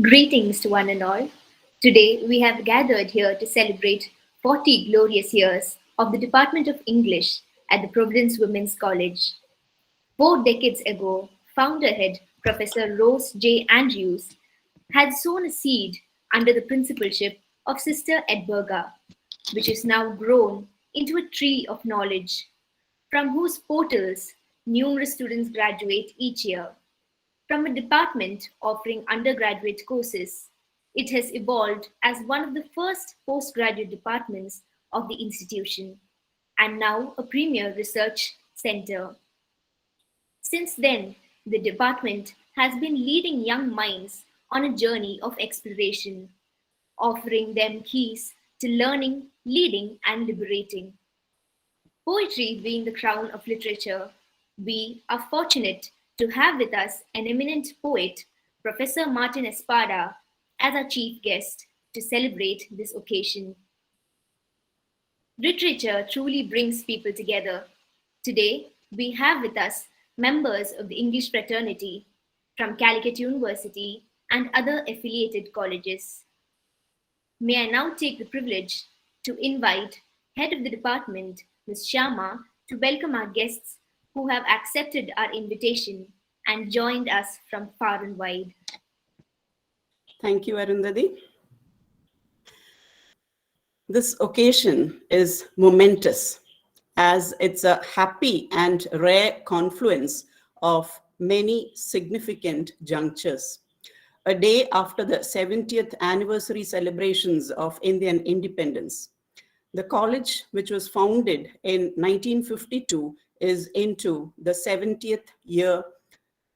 Greetings to one and all. Today we have gathered here to celebrate 40 glorious years of the Department of English at the Providence Women's College. 4 decades ago, founderhead Professor Rose J. Andrews had sown a seed under the principalship of Sister Edburga, which is now grown into a tree of knowledge, from whose portals numerous students graduate each year. From a department offering undergraduate courses, it has evolved as one of the first postgraduate departments of the institution, and now a premier research center. Since then, the department has been leading young minds on a journey of exploration, offering them keys to learning, leading, and liberating. Poetry being the crown of literature, we are fortunate to have with us an eminent poet, Professor Martin Espada, as our chief guest to celebrate this occasion. Literature truly brings people together. Today, we have with us members of the English fraternity from Calicut University and other affiliated colleges. May I now take the privilege to invite Head of the Department, Ms. Sharma, to welcome our guests who have accepted our invitation and joined us from far and wide. Thank you, Arundhati. This occasion is momentous as it's a happy and rare confluence of many significant junctures. A day after the 70th anniversary celebrations of Indian independence, the college, which was founded in 1952, is into the 70th year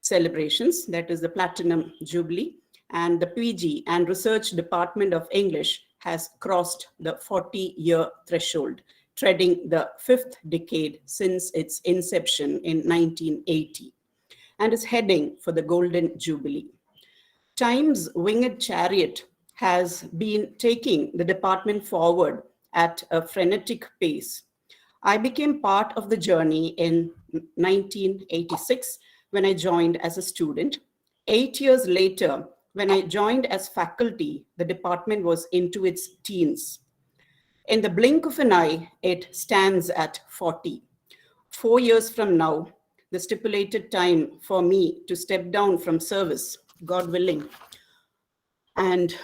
celebrations, that is the Platinum Jubilee, and the PG and Research Department of English has crossed the 40-year threshold, treading the fifth decade since its inception in 1980, and is heading for the Golden Jubilee. Time's winged chariot has been taking the department forward at a frenetic pace. I became part of the journey in 1986 when I joined as a student. 8 years later, when I joined as faculty, the department was into its teens. In the blink of an eye, it stands at 40. 4 years from now, the stipulated time for me to step down from service, God willing. And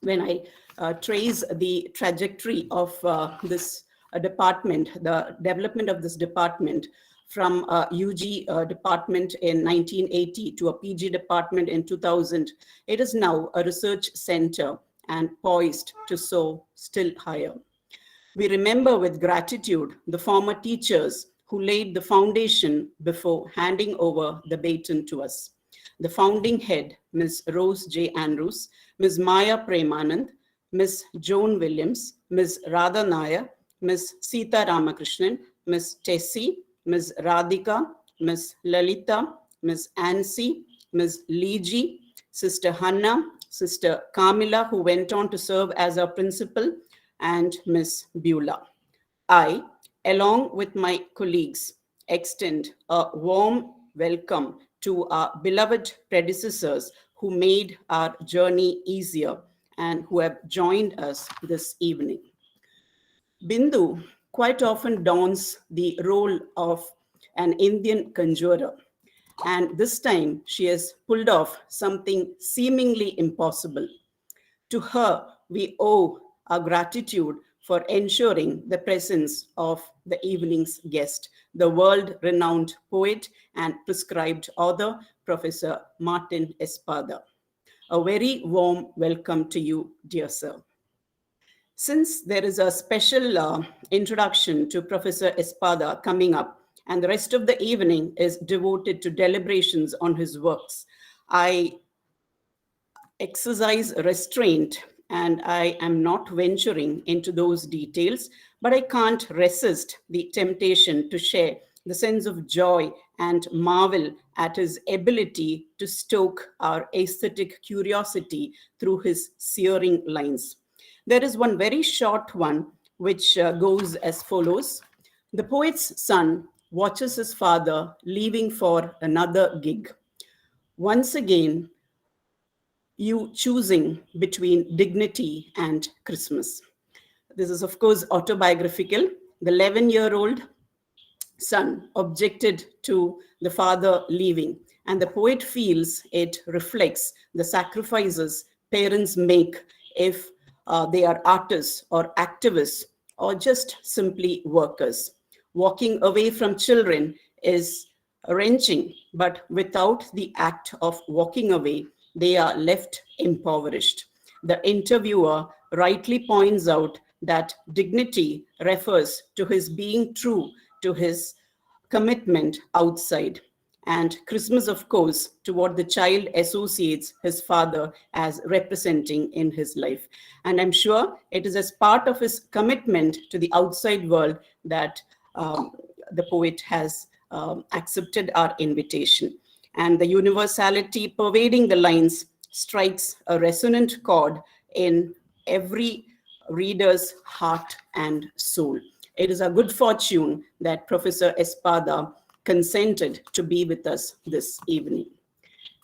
when I trace the trajectory of this department, the development of this department from a UG department in 1980 to a PG department in 2000, it is now a research center and poised to soar still higher. We remember with gratitude the former teachers who laid the foundation before handing over the baton to us. The founding head, Ms. Rose J. Andrews, Ms. Maya Premanand, Ms. Joan Williams, Ms. Radha Nair, Ms. Sita Ramakrishnan, Ms. Tessie, Ms. Radhika, Ms. Lalita, Ms. Ansi, Ms. Liji, Sister Hannah, Sister Kamila, who went on to serve as our principal, and Ms. Beulah. I, along with my colleagues, extend a warm welcome to our beloved predecessors who made our journey easier and who have joined us this evening. Bindu quite often dons the role of an Indian conjurer, and this time she has pulled off something seemingly impossible. To her, we owe our gratitude for ensuring the presence of the evening's guest, the world-renowned poet and prescribed author, Professor Martin Espada. A very warm welcome to you, dear sir. Since there is a special introduction to Professor Espada coming up, and the rest of the evening is devoted to deliberations on his works, I exercise restraint and I am not venturing into those details, but I can't resist the temptation to share the sense of joy and marvel at his ability to stoke our aesthetic curiosity through his searing lines. There is one very short one which goes as follows. The poet's son watches his father leaving for another gig. Once again, You choosing between dignity and Christmas. This is, of course, autobiographical. The 11-year-old son objected to the father leaving, and the poet feels it reflects the sacrifices parents make if they are artists or activists or just simply workers. Walking away from children is wrenching, but without the act of walking away, they are left impoverished. The interviewer rightly points out that dignity refers to his being true to his commitment outside. And Christmas, of course, to what the child associates his father as representing in his life. And I'm sure it is as part of his commitment to the outside world that the poet has accepted our invitation. And the universality pervading the lines strikes a resonant chord in every reader's heart and soul. It is a good fortune that Professor Espada consented to be with us this evening.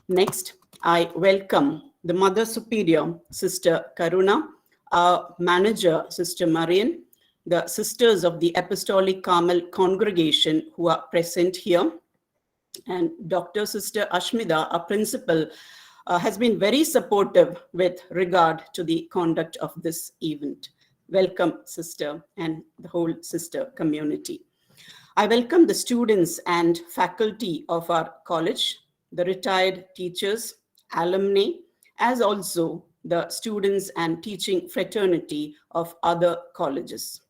Next, I welcome the Mother Superior, Sister Karuna, our manager, Sister Marian, the sisters of the Apostolic Carmel congregation who are present here, and Dr. Sister Ashmida, our principal, has been very supportive with regard to the conduct of this event. Welcome, sister, and the whole sister community. I welcome the students and faculty of our college, the retired teachers, alumni, as also the students and teaching fraternity of other colleges.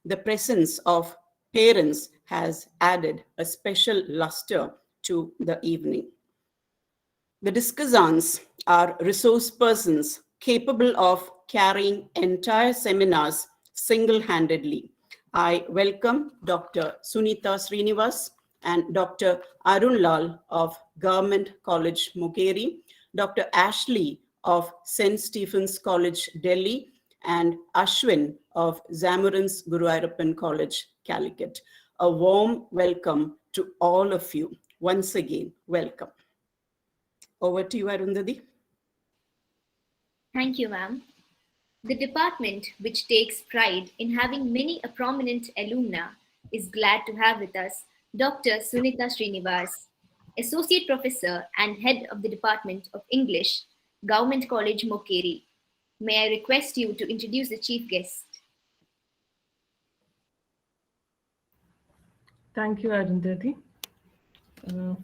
The presence of parents has added a special luster to the evening. The discussants are resource persons capable of carrying entire seminars single-handedly. I welcome Dr. Sunita Srinivas and Dr. Arun Lal of Government College, Muggeri, Dr. Ashley of St. Stephen's College, Delhi, and Ashwin of Zamorans Guru Ayyappan College, Calicut. A warm welcome to all of you. Once again, welcome. Over to you, Arundhati. Thank you, ma'am. The department, which takes pride in having many a prominent alumna, is glad to have with us Dr. Sunita Srinivas, Associate Professor and Head of the Department of English, Government College, Muggeri. May I request you to introduce the chief guest? Thank you, Arundhati.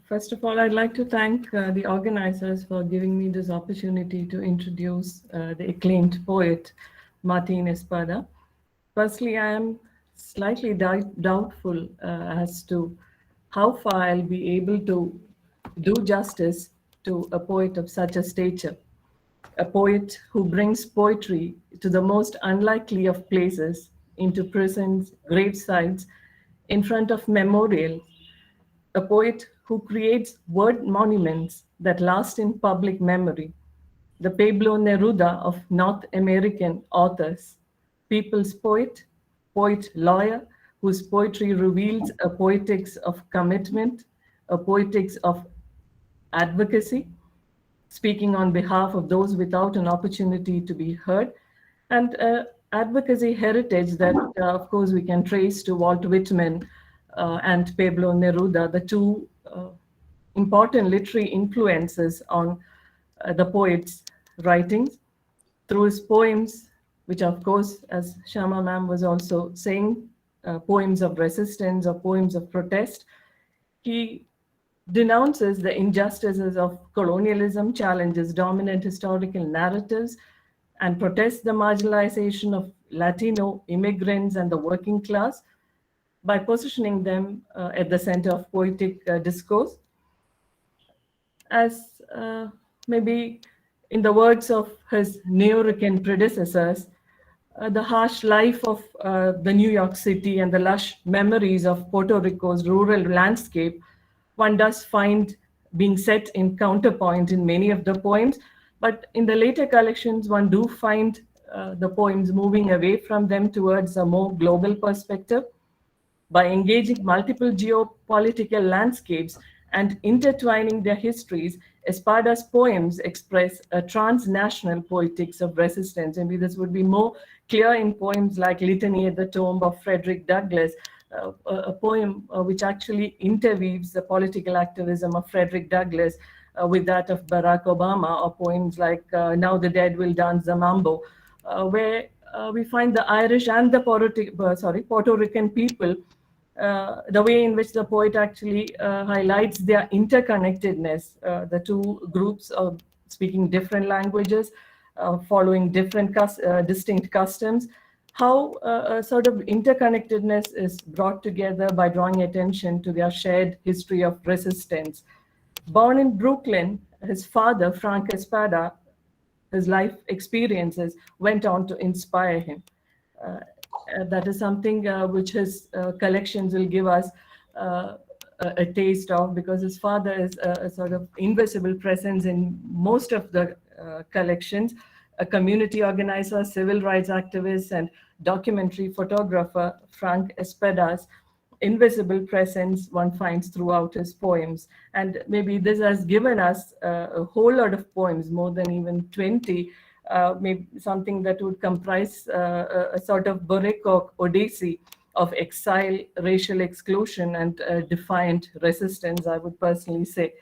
First of all, I'd like to thank the organizers for giving me this opportunity to introduce the acclaimed poet, Martin Espada. Firstly, I am slightly doubtful as to how far I'll be able to do justice to a poet of such a stature, a poet who brings poetry to the most unlikely of places, into prisons, gravesites, in front of memorials, a poet who creates word monuments that last in public memory, the Pablo Neruda of North American authors, people's poet, poet lawyer, whose poetry reveals a poetics of commitment, a poetics of advocacy, speaking on behalf of those without an opportunity to be heard, and advocacy heritage that, of course, we can trace to Walt Whitman and Pablo Neruda, the two important literary influences on the poet's writings. Through his poems, which, of course, as Shama ma'am was also saying, poems of resistance or poems of protest, he denounces the injustices of colonialism, challenges dominant historical narratives, and protests the marginalization of Latino immigrants and the working class by positioning them at the center of poetic discourse. As maybe in the words of his Nuyorican predecessors, the harsh life of the New York City and the lush memories of Puerto Rico's rural landscape, one does find being set in counterpoint in many of the poems. But in the later collections, one do find the poems moving away from them towards a more global perspective by engaging multiple geopolitical landscapes and intertwining their histories, Espada's poems express a transnational poetics of resistance. Maybe this would be more clear in poems like Litany at the Tomb of Frederick Douglass, a poem which actually interweaves the political activism of Frederick Douglass with that of Barack Obama, or poems like Now the Dead Will Dance the Mambo, where we find the Irish and the Puerto Rican people, the way in which the poet actually highlights their interconnectedness, the two groups of speaking different languages, following different distinct customs, how a sort of interconnectedness is brought together by drawing attention to their shared history of resistance. Born in Brooklyn, his father, Frank Espada, his life experiences went on to inspire him. That is something which his collections will give us a taste of, because his father is a sort of invisible presence in most of the collections, a community organizer, civil rights activist, and documentary photographer. Frank Espada's invisible presence one finds throughout his poems. And maybe this has given us a whole lot of poems, more than even 20, maybe something that would comprise a sort of Borek Odyssey of exile, racial exclusion, and defiant resistance, I would personally say.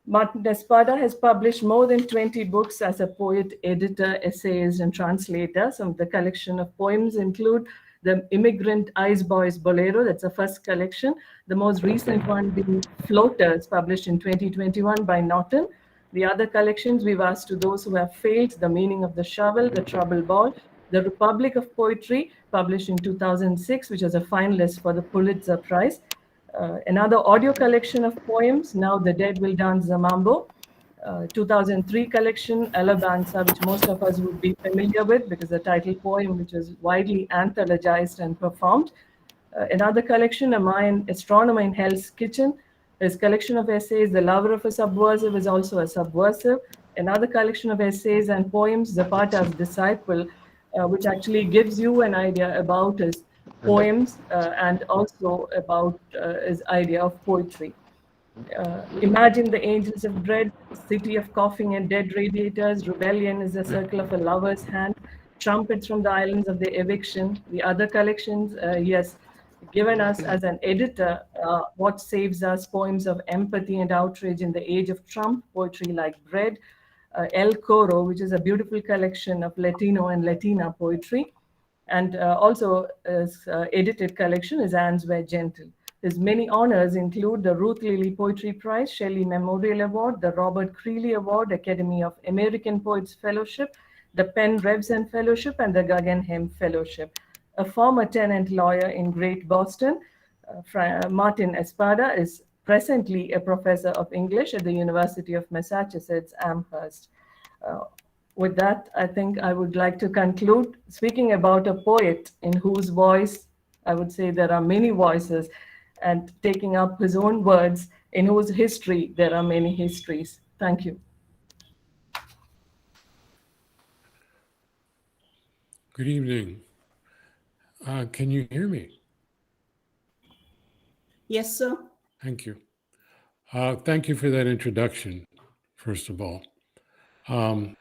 Martin Espada has published more than 20 books as a poet, editor, essayist, and translator. Some of the collection of poems include the Immigrant Ice Boys Bolero, that's the first collection. The most recent one being Floaters, published in 2021 by Norton. The other collections we've asked to those who have failed, The Meaning of the Shovel, The Trouble Ball, The Republic of Poetry, published in 2006, which was a finalist for the Pulitzer Prize. Another audio collection of poems, Now the Dead Will Dance the Mambo. 2003 collection, Alabanza, which most of us would be familiar with because the title poem, which is widely anthologized and performed. Another collection, A Mayan Astronomer in Hell's Kitchen. His collection of essays, The Lover of a Subversive, is also a subversive. Another collection of essays and poems, Zapata's Disciple, which actually gives you an idea about his poems and also about his idea of poetry. Imagine the Angels of Dread, City of Coughing and Dead Radiators, Rebellion is the Circle of a Lover's Hand, Trumpets from the Islands of the Eviction. The other collections, yes, given us as an editor, What Saves Us, Poems of Empathy and Outrage in the Age of Trump, Poetry Like Bread, El Coro, which is a beautiful collection of Latino and Latina poetry, and also his edited collection is Anne's Were Gentle. His many honors include the Ruth Lilly Poetry Prize, Shelley Memorial Award, the Robert Creeley Award, Academy of American Poets Fellowship, the Penn Revson Fellowship, and the Guggenheim Fellowship. A former tenant lawyer in Great Boston, Martin Espada is presently a professor of English at the University of Massachusetts, Amherst. With that, I think I would like to conclude speaking about a poet in whose voice, I would say there are many voices, and taking up his own words, in whose history there are many histories. Thank you. Good evening. Can you hear me? Yes, sir. Thank you. Thank you for that introduction, first of all. I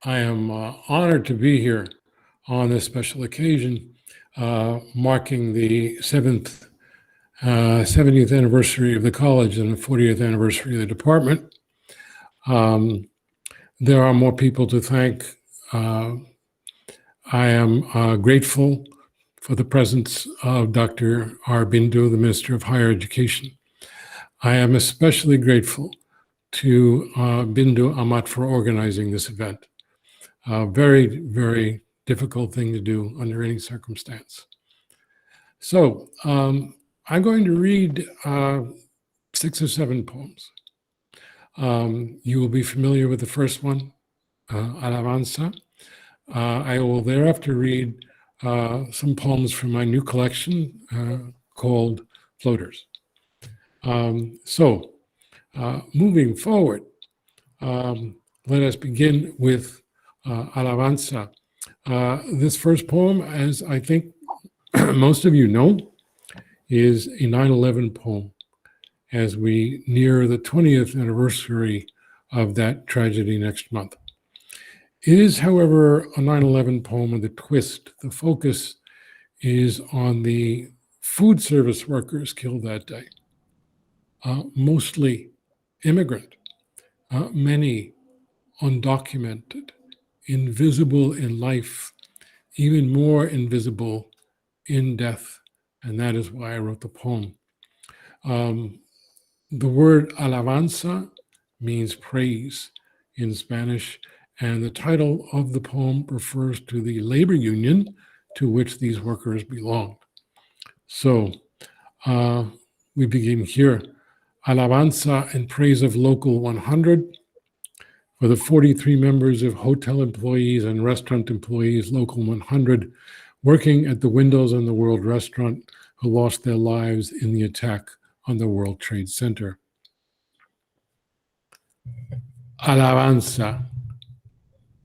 am honored to be here on this special occasion, marking the 70th anniversary of the college and the 40th anniversary of the department. There are more people to thank. I am grateful for the presence of Dr. R. Bindu, the Minister of Higher Education. I am especially grateful to Bindu Amat for organizing this event. Very, very difficult thing to do under any circumstance. So I'm going to read 6 or 7 poems. You will be familiar with the first one, Alabanza. I will thereafter read some poems from my new collection called Floaters. Moving forward, let us begin with Alabanza. This first poem, as I think most of you know, is a 9/11 poem. as we near the 20th anniversary of that tragedy next month. It is, however, a 9/11 poem with a twist. The focus is on the food service workers killed that day, mostly immigrant, many undocumented, invisible in life, even more invisible in death. And that is why I wrote the poem. The word alabanza means praise in Spanish, and the title of the poem refers to the labor union to which these workers belonged. So we begin here. Alabanza and praise of Local 100 for the 43 members of hotel employees and restaurant employees, Local 100, working at the Windows on the World restaurant who lost their lives in the attack on the World Trade Center. Alabanza.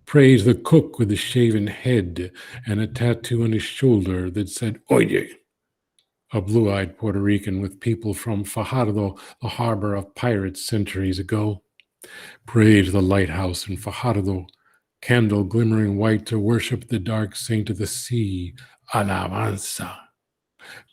Praise the cook with a shaven head and a tattoo on his shoulder that said, Oye, a blue-eyed Puerto Rican with people from Fajardo, the harbor of pirates centuries ago. Praise the lighthouse in Fajardo, candle glimmering white to worship the dark saint of the sea, Alabanza.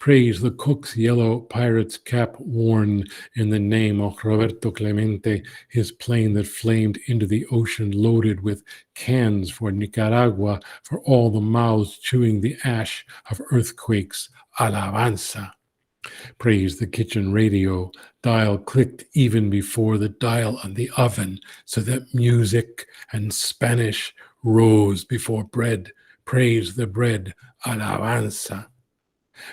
Praise the cook's yellow pirate's cap worn in the name of Roberto Clemente, his plane that flamed into the ocean loaded with cans for Nicaragua, for all the mouths chewing the ash of earthquakes, Alabanza. Praise the kitchen radio, dial clicked even before the dial on the oven, so that music and Spanish rose before bread. Praise the bread, Alabanza.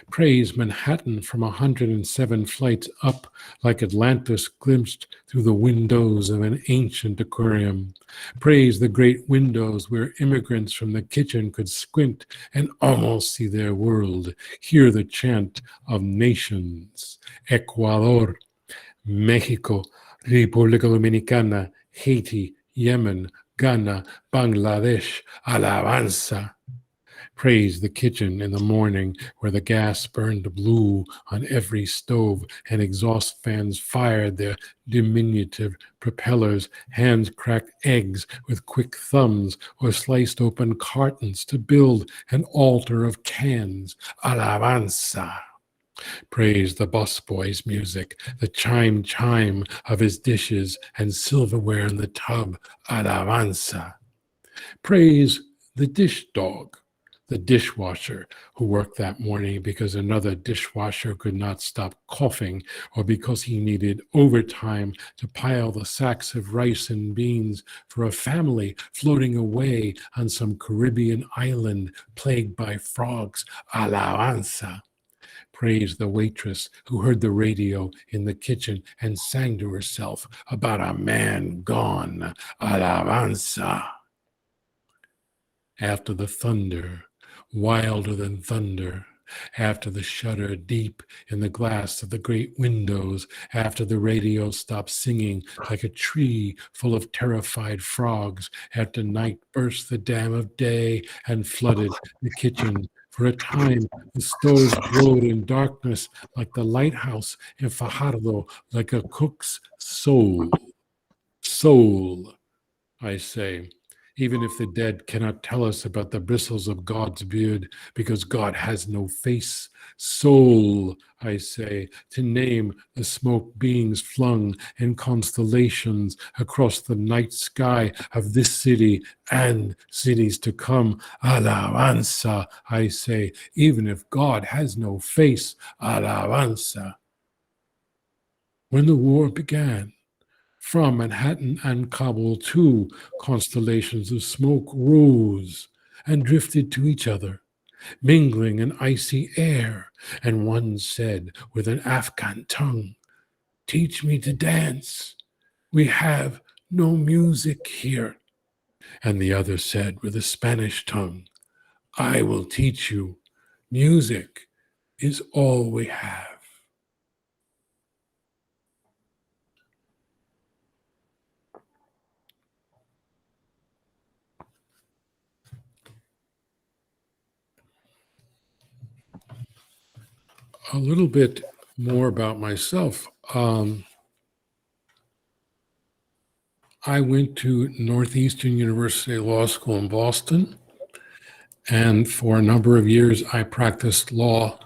Praise Manhattan from 107 flights up, like Atlantis glimpsed through the windows of an ancient aquarium. Praise the great windows where immigrants from the kitchen could squint and almost see their world, hear the chant of nations. Ecuador, Mexico, República Dominicana, Haiti, Yemen, Ghana, Bangladesh, Alabanza. Praise the kitchen in the morning where the gas burned blue on every stove and exhaust fans fired their diminutive propellers, hands cracked eggs with quick thumbs or sliced open cartons to build an altar of cans. Alabanza. Praise the busboy's music, the chime of his dishes and silverware in the tub. Alabanza. Praise the dish dog, the dishwasher who worked that morning because another dishwasher could not stop coughing or because he needed overtime to pile the sacks of rice and beans for a family floating away on some Caribbean island plagued by frogs. Alabanza. Praise the waitress who heard the radio in the kitchen and sang to herself about a man gone. Alabanza. After the thunder, wilder than thunder, after the shudder deep in the glass of the great windows, after the radio stopped singing like a tree full of terrified frogs, after night burst the dam of day and flooded the kitchen. For a time, the stove glowed in darkness like the lighthouse in Fajardo, like a cook's soul. Soul, I say. Even if the dead cannot tell us about the bristles of God's beard, because God has no face. Soul, I say, to name the smoke beings flung in constellations across the night sky of this city and cities to come. Alabanza, I say, even if God has no face. Alabanza. When the war began, from Manhattan and Kabul, two constellations of smoke rose and drifted to each other, mingling in icy air, and one said with an Afghan tongue, "Teach me to dance. We have no music here." And the other said with a Spanish tongue, "I will teach you. Music is all we have." A little bit more about myself. I went to Northeastern University Law School in Boston, and for a number of years, I practiced law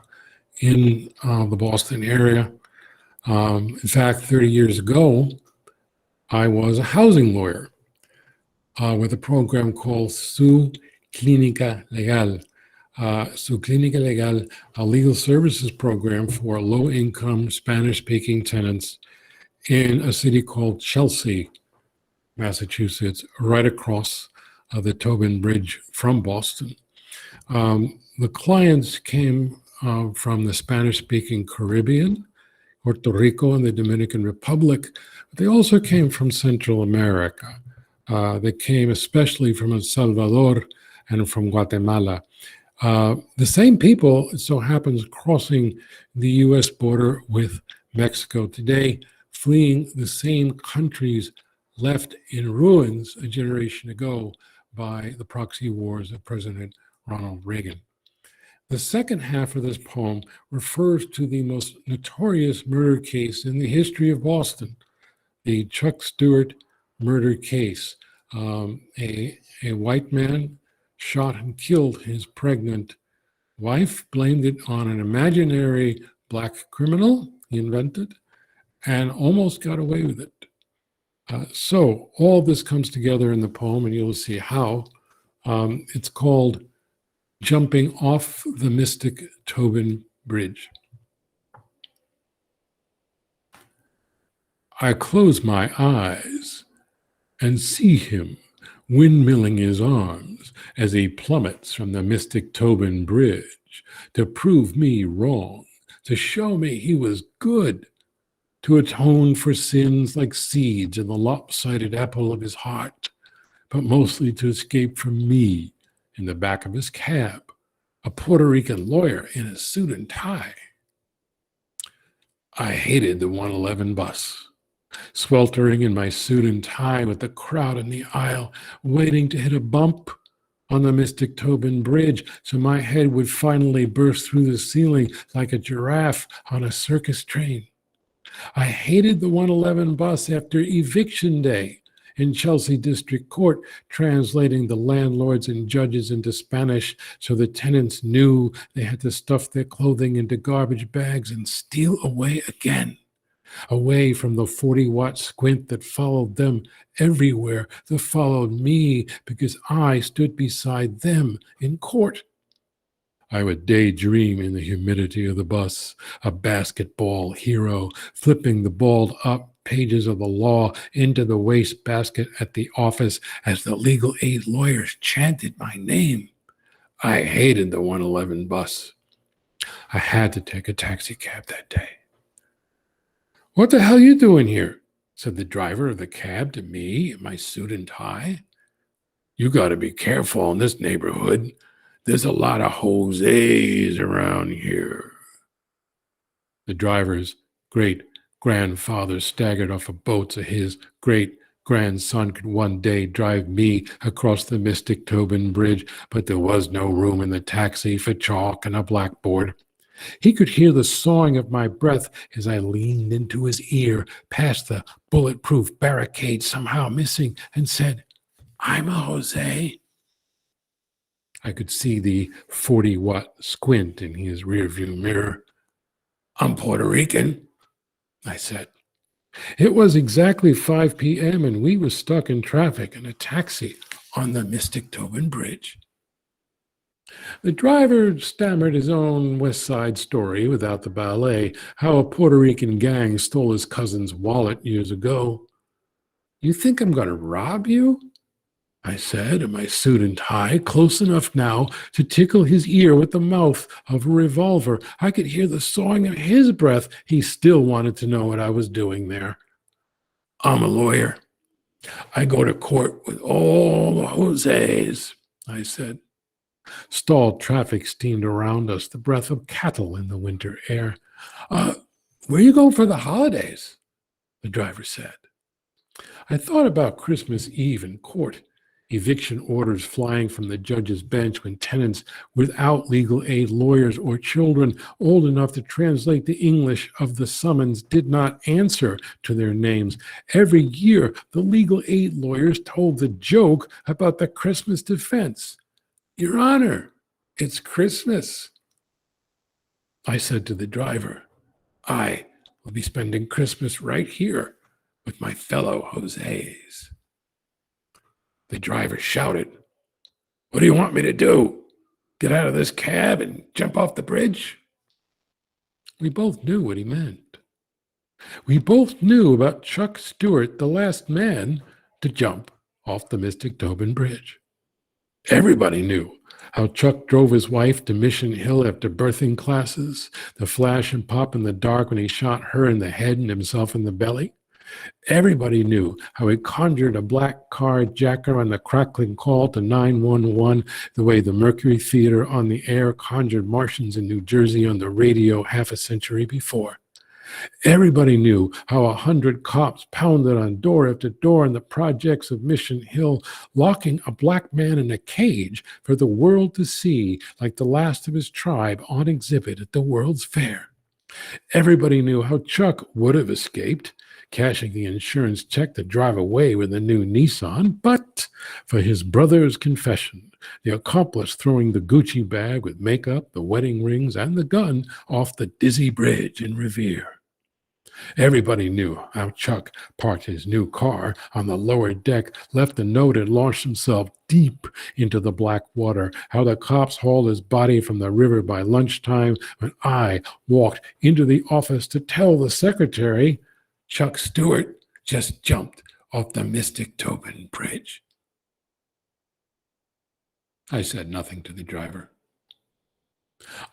in the Boston area. In fact, 30 years ago, I was a housing lawyer with a program called Su Clínica Legal. Su Clínica Legal, a legal services program for low-income Spanish-speaking tenants in a city called Chelsea, Massachusetts, right across the Tobin Bridge from Boston. The clients came from the Spanish-speaking Caribbean, Puerto Rico, and the Dominican Republic. But they also came from Central America. They came especially from El Salvador and from Guatemala. The same people, it so happens, crossing the U.S. border with Mexico today, fleeing the same countries left in ruins a generation ago by the proxy wars of President Ronald Reagan. The second half of this poem refers to the most notorious murder case in the history of Boston, the Chuck Stewart murder case. A white man shot and killed his pregnant wife, blamed it on an imaginary black criminal he invented, and almost got away with it. So all this comes together in the poem, and you'll see how. It's called Jumping Off the Mystic Tobin Bridge. I close my eyes and see him windmilling his arms as he plummets from the mystic Tobin Bridge to prove me wrong, to show me he was good, to atone for sins like seeds in the lopsided apple of his heart, but mostly to escape from me in the back of his cab, a Puerto Rican lawyer in a suit and tie. I hated the 111 bus, sweltering in my suit and tie with the crowd in the aisle, waiting to hit a bump on the mystic Tobin Bridge so my head would finally burst through the ceiling like a giraffe on a circus train. I hated the 111 bus after eviction day in Chelsea District Court, translating the landlords and judges into Spanish so the tenants knew they had to stuff their clothing into garbage bags and steal away again, away from the 40-watt squint that followed them everywhere, that followed me because I stood beside them in court. I would daydream in the humidity of the bus, a basketball hero, flipping the balled up pages of the law into the wastebasket at the office as the legal aid lawyers chanted my name. I hated the 111 bus. I had to take a taxi cab that day. "What the hell are you doing here?" said the driver of the cab to me in my suit and tie. "You got to be careful in this neighborhood. There's a lot of Jose's around here." The driver's great-grandfather staggered off a boat so his great-grandson could one day drive me across the mystic Tobin Bridge, but there was no room in the taxi for chalk and a blackboard. He could hear the sawing of my breath as I leaned into his ear, past the bulletproof barricade somehow missing, and said, "I'm a Jose." I could see the 40-watt squint in his rearview mirror. "I'm Puerto Rican," I said. It was exactly 5 p.m. and we were stuck in traffic in a taxi on the mystic Tobin Bridge. The driver stammered his own West Side story without the ballet, how a Puerto Rican gang stole his cousin's wallet years ago. "You think I'm going to rob you?" I said in my suit and tie, close enough now to tickle his ear with the mouth of a revolver. I could hear the sawing of his breath. He still wanted to know what I was doing there. "I'm a lawyer. I go to court with all the Jose's," I said. Stalled traffic steamed around us, the breath of cattle in the winter air. Where you going for the holidays?" the driver said. I thought about Christmas Eve in court. eviction orders flying from the judge's bench when tenants without legal aid lawyers or children old enough to translate the English of the summons did not answer to their names. Every year, the legal aid lawyers told the joke about the Christmas defense. Your Honor, it's Christmas. I said to the driver, I will be spending Christmas right here with my fellow Jose's. The driver shouted, what do you want me to do? Get out of this cab and jump off the bridge? We both knew what he meant. We both knew about Chuck Stewart, the last man to jump off the Mystic Tobin Bridge. Everybody knew how Chuck drove his wife to Mission Hill after birthing classes, the flash and pop in the dark when he shot her in the head and himself in the belly. Everybody knew how he conjured a black carjacker on the crackling call to 911, the way the Mercury Theater on the air conjured Martians in New Jersey on the radio half a century before. Everybody knew how 100 cops pounded on door after door in the projects of Mission Hill, locking a black man in a cage for the world to see, like the last of his tribe on exhibit at the World's Fair. Everybody knew how Chuck would have escaped, cashing the insurance check to drive away with a new Nissan, but for his brother's confession, the accomplice throwing the Gucci bag with makeup, the wedding rings, and the gun off the dizzy bridge in Revere. Everybody knew how Chuck parked his new car on the lower deck, left a note, and launched himself deep into the black water, how the cops hauled his body from the river by lunchtime when I walked into the office to tell the secretary Chuck Stewart just jumped off the Mystic Tobin Bridge. I said nothing to the driver.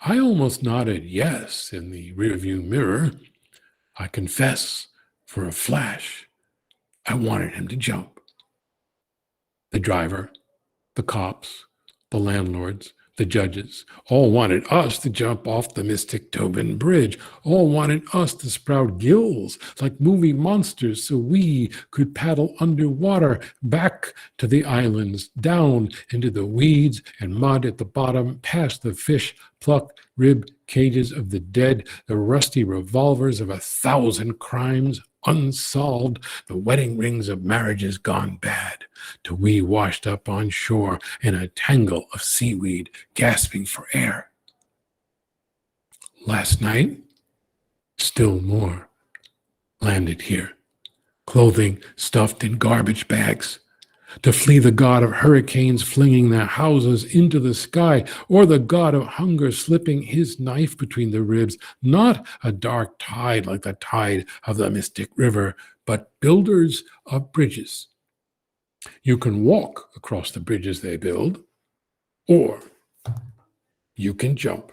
I almost nodded yes in the rearview mirror. I confess, for a flash, I wanted him to jump. The driver, the cops, the landlords, the judges, all wanted us to jump off the Mystic Tobin Bridge, all wanted us to sprout gills like movie monsters so we could paddle underwater back to the islands, down into the weeds and mud at the bottom, past the fish plucked rib cages of the dead, the rusty revolvers of 1,000 crimes unsolved, the wedding rings of marriages gone bad, till we washed up on shore in a tangle of seaweed, gasping for air. Last night, still more landed here, clothing stuffed in garbage bags, to flee the god of hurricanes flinging their houses into the sky, or the god of hunger slipping his knife between the ribs, not a dark tide like the tide of the Mystic River, but builders of bridges. You can walk across the bridges they build, or you can jump.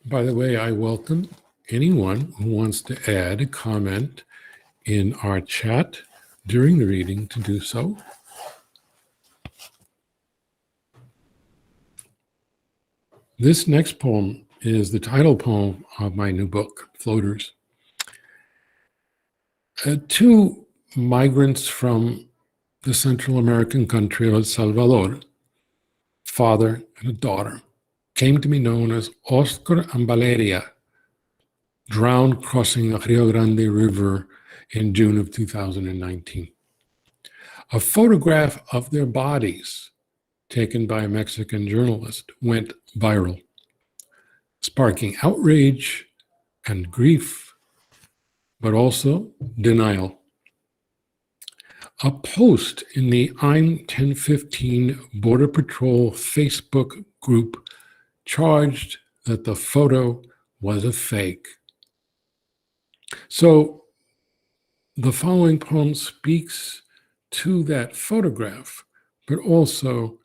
By the way, I welcome anyone who wants to add a comment in our chat during the reading to do so. This next poem is the title poem of my new book, Floaters. Two migrants from the Central American country of El Salvador, father and a daughter, came to be known as Oscar and Valeria, drowned crossing the Rio Grande River in June of 2019. A photograph of their bodies, taken by a Mexican journalist, went viral, sparking outrage and grief, but also denial. A post in the I'm 1015 Border Patrol Facebook group charged that the photo was a fake. So the following poem speaks to that photograph, but also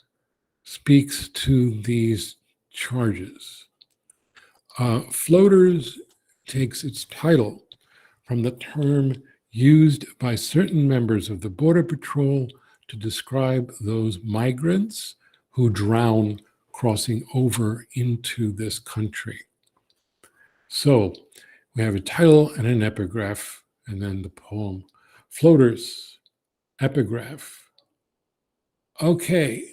speaks to these charges. Floaters takes its title from the term used by certain members of the Border Patrol to describe those migrants who drown crossing over into this country. So we have a title and an epigraph, and then the poem. Floaters, epigraph. Okay,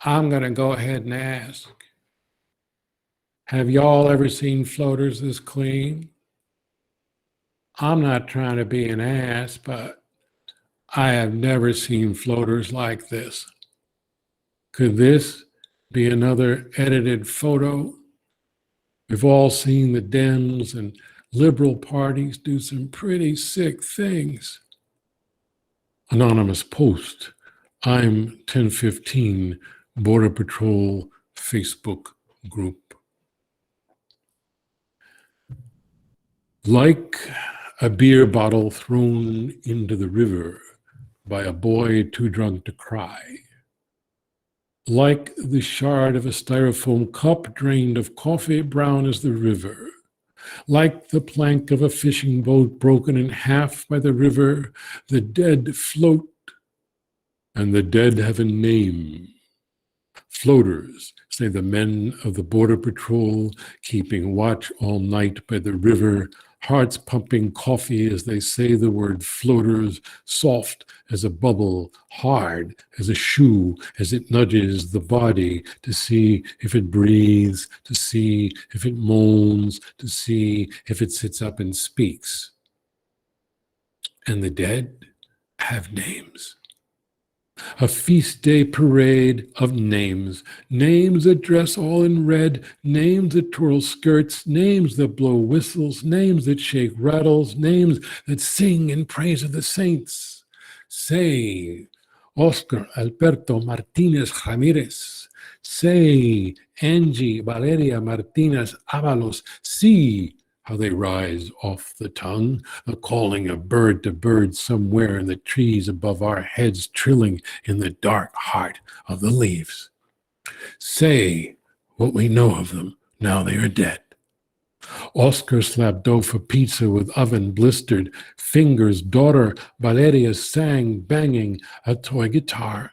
I'm going to go ahead and ask, have y'all ever seen floaters this clean? I'm not trying to be an ass, but I have never seen floaters like this. Could this be another edited photo? We've all seen the Dems and liberal parties do some pretty sick things. Anonymous post. I'm 1015 Border Patrol Facebook group. Like a beer bottle thrown into the river by a boy too drunk to cry. Like the shard of a styrofoam cup drained of coffee brown as the river. Like the plank of a fishing boat broken in half by the river, the dead float, and the dead have a name. Floaters, say the men of the Border Patrol, keeping watch all night by the river, hearts pumping coffee as they say the word floaters, soft as a bubble, hard as a shoe, as it nudges the body to see if it breathes, to see if it moans, to see if it sits up and speaks. And the dead have names. A feast day parade of names, names that dress all in red, names that twirl skirts, names that blow whistles, names that shake rattles, names that sing in praise of the saints. Say, Oscar Alberto Martinez Ramirez. Say, Angie Valeria Martinez Avalos. See how they rise off the tongue, the calling of bird to bird somewhere in the trees above our heads, trilling in the dark heart of the leaves. Say what we know of them, now they are dead. Oscar slapped dough for pizza with oven blistered fingers. Daughter Valeria sang, banging a toy guitar.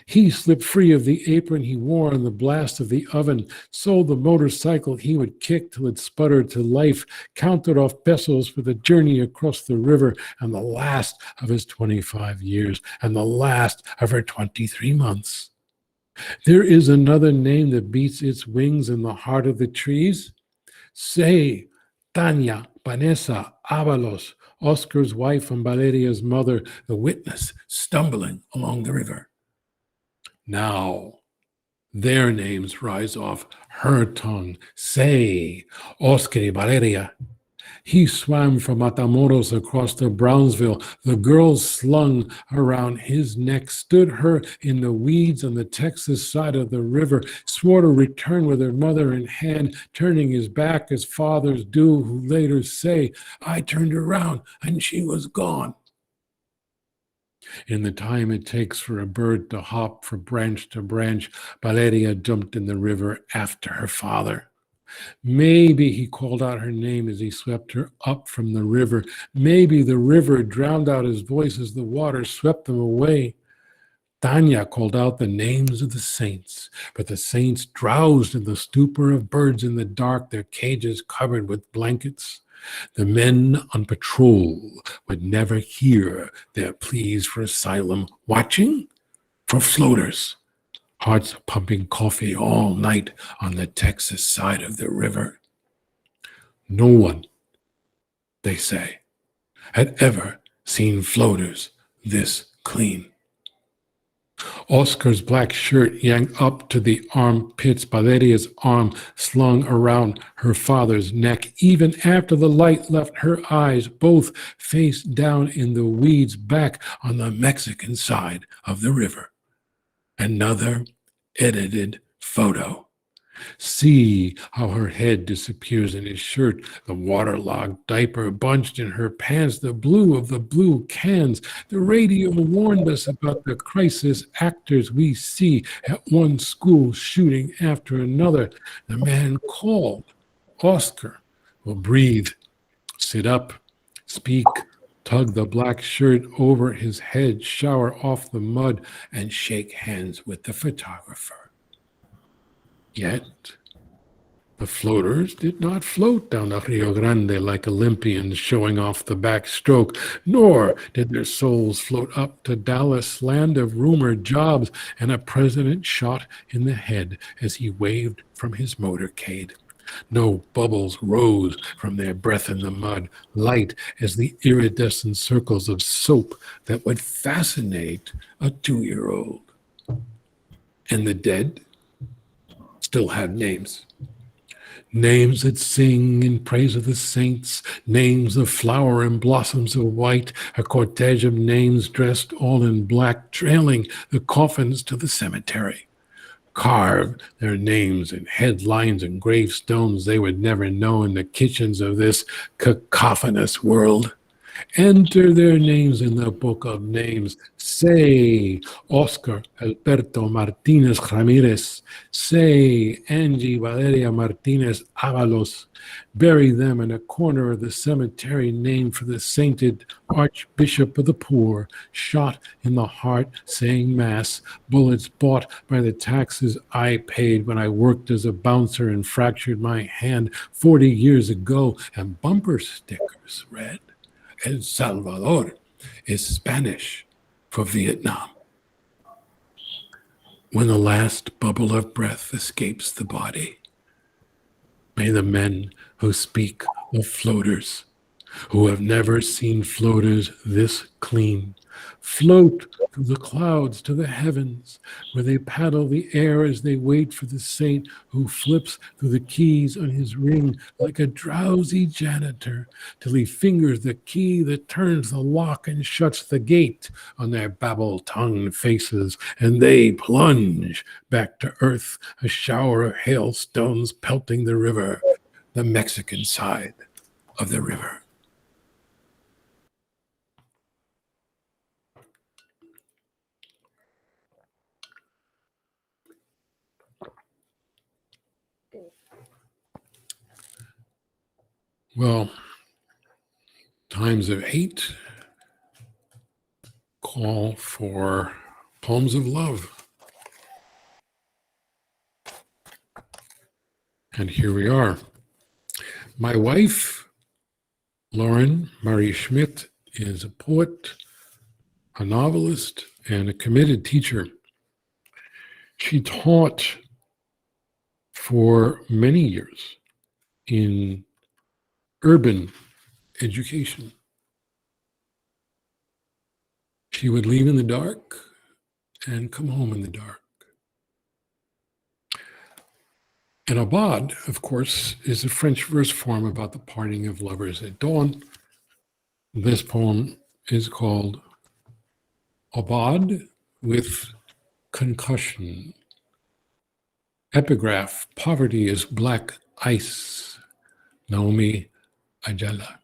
He slipped free of the apron he wore in the blast of the oven, sold the motorcycle he would kick till it sputtered to life, counted off pesos for the journey across the river, and the last of his 25 years, and the last of her 23 months. There is another name that beats its wings in the heart of the trees. Say, Tanya Vanessa Avalos, Oscar's wife and Valeria's mother, the witness stumbling along the river. Now, their names rise off her tongue. Say, Oscar y Valeria. He swam from Matamoros across to Brownsville. The girls slung around his neck, stood her in the weeds on the Texas side of the river, swore to return with her mother in hand, turning his back as fathers do, who later say, I turned around and she was gone. In the time it takes for a bird to hop from branch to branch, Valeria jumped in the river after her father. Maybe he called out her name as he swept her up from the river. Maybe the river drowned out his voice as the water swept them away. Tanya called out the names of the saints, but the saints drowsed in the stupor of birds in the dark, their cages covered with blankets. The men on patrol would never hear their pleas for asylum, watching for floaters, hearts pumping coffee all night on the Texas side of the river. No one, they say, had ever seen floaters this clean. Oscar's black shirt yanked up to the armpits, Valeria's arm slung around her father's neck. Even after the light left her eyes, both face down in the weeds back on the Mexican side of the river. Another edited photo. See how her head disappears in his shirt, the waterlogged diaper bunched in her pants, the blue of the blue cans. The radio warned us about the crisis actors we see at one school shooting after another. The man called. Oscar will breathe, sit up, speak, tug the black shirt over his head, shower off the mud, and shake hands with the photographer. Yet the floaters did not float down the Rio Grande like Olympians showing off the backstroke, nor did their souls float up to Dallas, land of rumored jobs and a president shot in the head as he waved from his motorcade. No bubbles rose from their breath in the mud, light as the iridescent circles of soap that would fascinate a 2-year-old. And the dead still had names. Names that sing in praise of the saints, names of flower and blossoms of white, a cortege of names dressed all in black, trailing the coffins to the cemetery. Carved their names in headlines and gravestones they would never know in the kitchens of this cacophonous world. Enter their names in the book of names. Say Oscar Alberto Martinez Ramirez. Say Angie Valeria Martinez Avalos. Bury them in a corner of the cemetery named for the sainted Archbishop of the Poor, shot in the heart saying Mass, bullets bought by the taxes I paid when I worked as a bouncer and fractured my hand 40 years ago, and bumper stickers read, El Salvador is Spanish for Vietnam. When the last bubble of breath escapes the body, may the men who speak of floaters, who have never seen floaters this clean, float through the clouds to the heavens, where they paddle the air as they wait for the saint who flips through the keys on his ring like a drowsy janitor, till he fingers the key that turns the lock and shuts the gate on their babble-tongued faces, and they plunge back to earth, a shower of hailstones pelting the river, the Mexican side of the river. Well, times of hate call for poems of love. And here we are. My wife, Lauren Marie Schmidt, is a poet, a novelist, and a committed teacher. She taught for many years in urban education. She would leave in the dark and come home in the dark. And Abad, of course, is a French verse form about the parting of lovers at dawn. This poem is called Abad with Concussion. Epigraph, poverty is black ice. Naomi Ajala.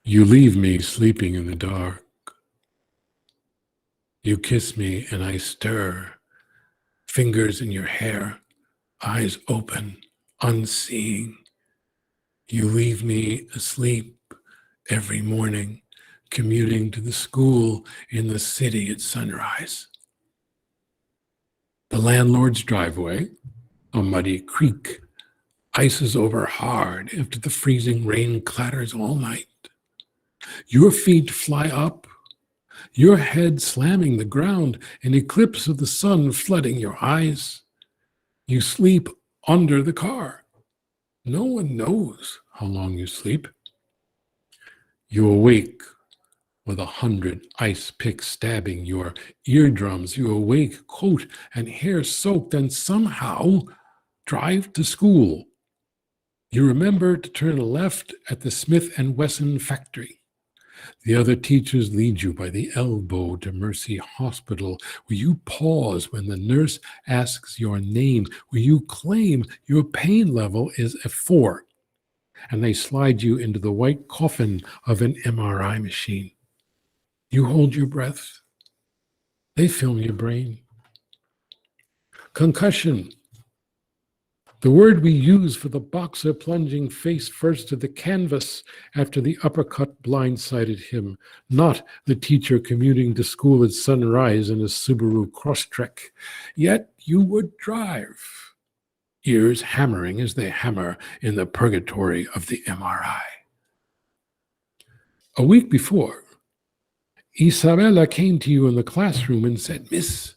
You leave me sleeping in the dark. You kiss me and I stir. Fingers in your hair, eyes open, unseeing. You leave me asleep every morning, commuting to the school in the city at sunrise. The landlord's driveway, a muddy creek, ices over hard after the freezing rain clatters all night. Your feet fly up, your head slamming the ground, an eclipse of the sun flooding your eyes. You sleep under the car. No one knows how long you sleep. You awake with 100 ice picks stabbing your eardrums. You awake, coat and hair soaked, and somehow drive to school. You remember to turn left at the Smith & Wesson factory. The other teachers lead you by the elbow to Mercy Hospital, where you pause when the nurse asks your name, where you claim your pain level is a 4, and they slide you into the white coffin of an MRI machine. You hold your breath. They film your brain. Concussion. The word we use for the boxer plunging face first to the canvas after the uppercut blindsided him, not the teacher commuting to school at sunrise in a Subaru Crosstrek. Yet you would drive, ears hammering as they hammer in the purgatory of the MRI. A week before, Isabella came to you in the classroom and said, "Miss,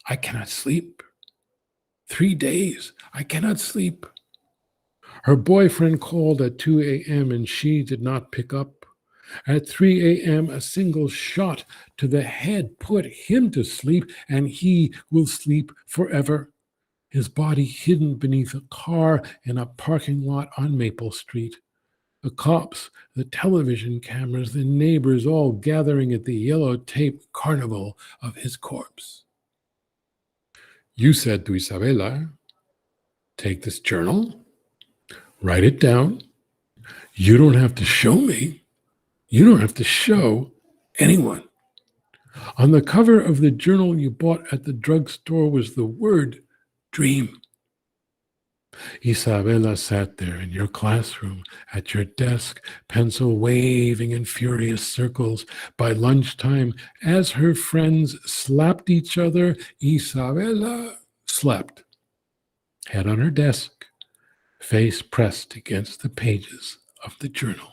I cannot sleep. 3 days, I cannot sleep." Her boyfriend called at 2 a.m. and she did not pick up. At 3 a.m., a single shot to the head put him to sleep, and he will sleep forever. His body hidden beneath a car in a parking lot on Maple Street. The cops, the television cameras, the neighbors all gathering at the yellow tape carnival of his corpse. You said to Isabella, "Take this journal, write it down. You don't have to show me. You don't have to show anyone." On the cover of the journal you bought at the drugstore was the word dream. Isabella sat there in your classroom, at your desk, pencil waving in furious circles. By lunchtime, as her friends slapped each other, Isabella slept, head on her desk, face pressed against the pages of the journal.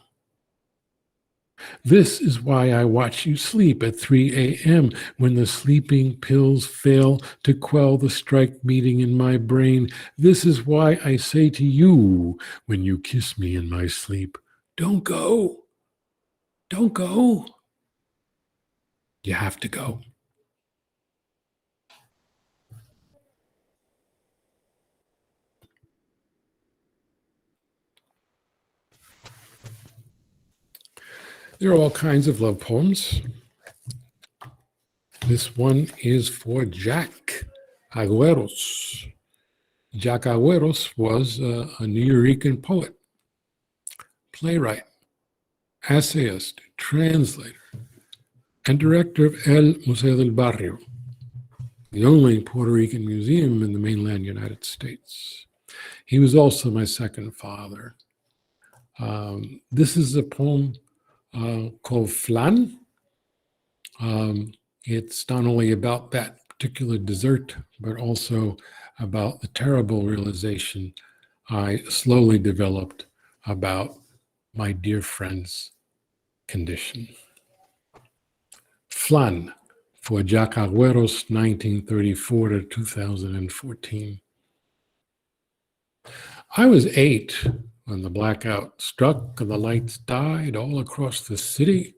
This is why I watch you sleep at 3 a.m. when the sleeping pills fail to quell the strike beating in my brain. This is why I say to you when you kiss me in my sleep, "Don't go. Don't go." You have to go. There are all kinds of love poems. This one is for Jack Agüeros. Jack Agüeros was a New Yorker poet, playwright, essayist, translator, and director of El Museo del Barrio, the only Puerto Rican museum in the mainland United States. He was also my second father. This is a poem called Flan. It's not only about that particular dessert, but also about the terrible realization I slowly developed about my dear friend's condition. Flan for Jack Agüeros, 1934 to 2014. I was 8 when the blackout struck and the lights died all across the city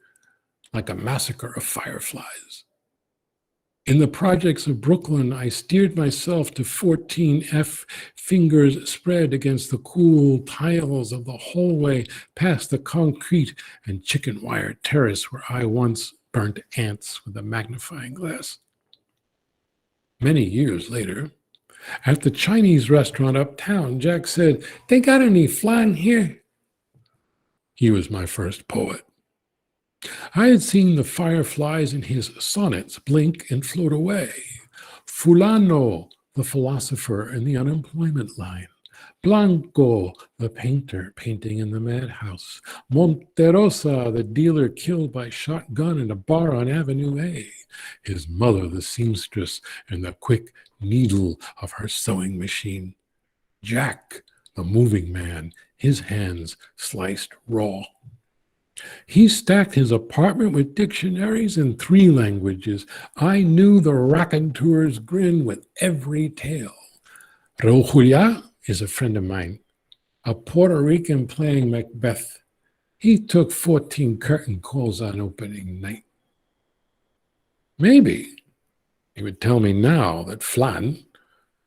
like a massacre of fireflies. In the projects of Brooklyn, I steered myself to 14F, fingers spread against the cool tiles of the hallway past the concrete and chicken wire terrace where I once burnt ants with a magnifying glass. Many years later, at the Chinese restaurant uptown, Jack said, "They got any flan here?" He was my first poet. I had seen the fireflies in his sonnets blink and float away. Fulano, the philosopher in the unemployment line. Blanco, the painter painting in the madhouse. Monterosa, the dealer killed by shotgun in a bar on Avenue A. His mother, the seamstress, and the quick needle of her sewing machine. Jack, the moving man, his hands sliced raw. He stacked his apartment with dictionaries in 3 languages. I knew the raconteur's grin with every tale. Raul Julia is a friend of mine, a Puerto Rican playing Macbeth. He took 14 curtain calls on opening night. Maybe he would tell me now that flan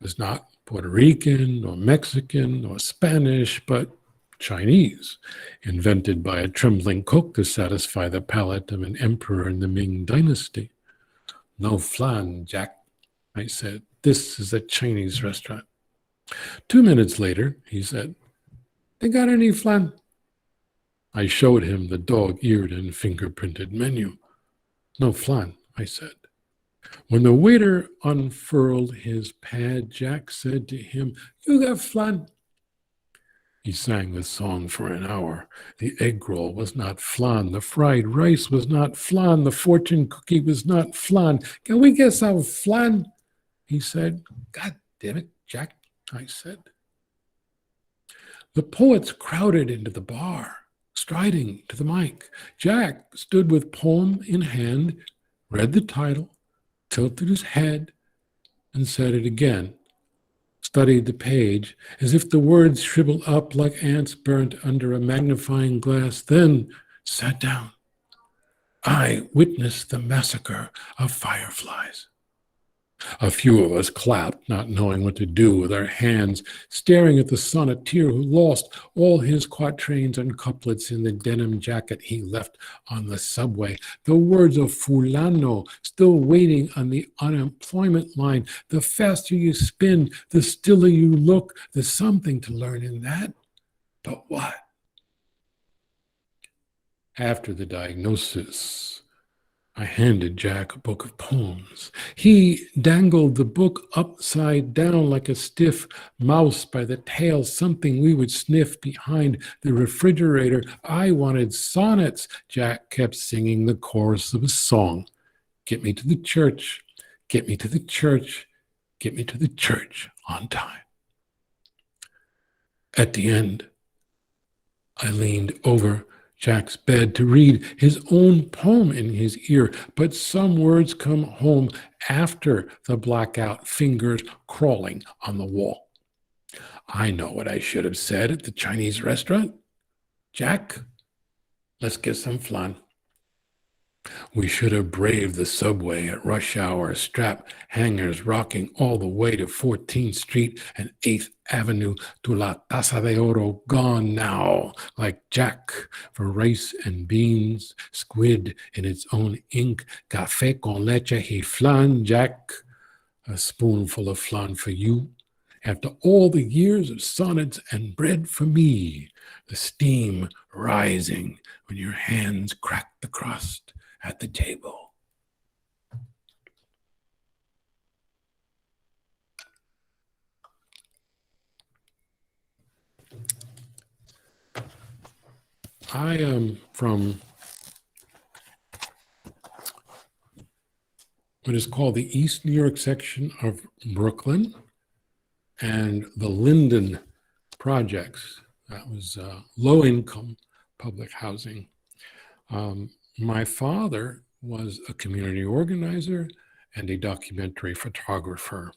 was not Puerto Rican or Mexican or Spanish, but Chinese, invented by a trembling cook to satisfy the palate of an emperor in the Ming Dynasty. "No flan, Jack," I said. "This is a Chinese restaurant." 2 minutes later, he said, "They got any flan?" I showed him the dog-eared and fingerprinted menu. "No flan," I said. When the waiter unfurled his pad, Jack said to him, "You got flan." He sang the song for an hour. The egg roll was not flan. The fried rice was not flan. The fortune cookie was not flan. "Can we get some flan?" he said. "God damn it, Jack," I said. The poets crowded into the bar, striding to the mic. Jack stood with poem in hand, read the title, tilted his head, and said it again, studied the page as if the words shriveled up like ants burnt under a magnifying glass, then sat down. I witnessed the massacre of fireflies. A few of us clapped, not knowing what to do with our hands, staring at the sonneteer who lost all his quatrains and couplets in the denim jacket he left on the subway. The words of Fulano still waiting on the unemployment line. The faster you spin, the stiller you look. There's something to learn in that. But what? After the diagnosis, I handed Jack a book of poems. He dangled the book upside down like a stiff mouse by the tail, something we would sniff behind the refrigerator. I wanted sonnets. Jack kept singing the chorus of a song. "Get me to the church, get me to the church, get me to the church on time." At the end, I leaned over Jack's bed to read his own poem in his ear, but some words come home after the blackout, fingers crawling on the wall. I know what I should have said at the Chinese restaurant. "Jack, let's get some flan." We should have braved the subway at rush hour, strap hangers rocking all the way to 14th Street and 8th Avenue to La Taza de Oro, gone now, like Jack, for rice and beans, squid in its own ink, café con leche y flan, Jack, a spoonful of flan for you. After all the years of sonnets and bread for me, the steam rising when your hands crack the crust at the table. I am from what is called the East New York section of Brooklyn and the Linden projects. That was low-income public housing. My father was a community organizer and a documentary photographer.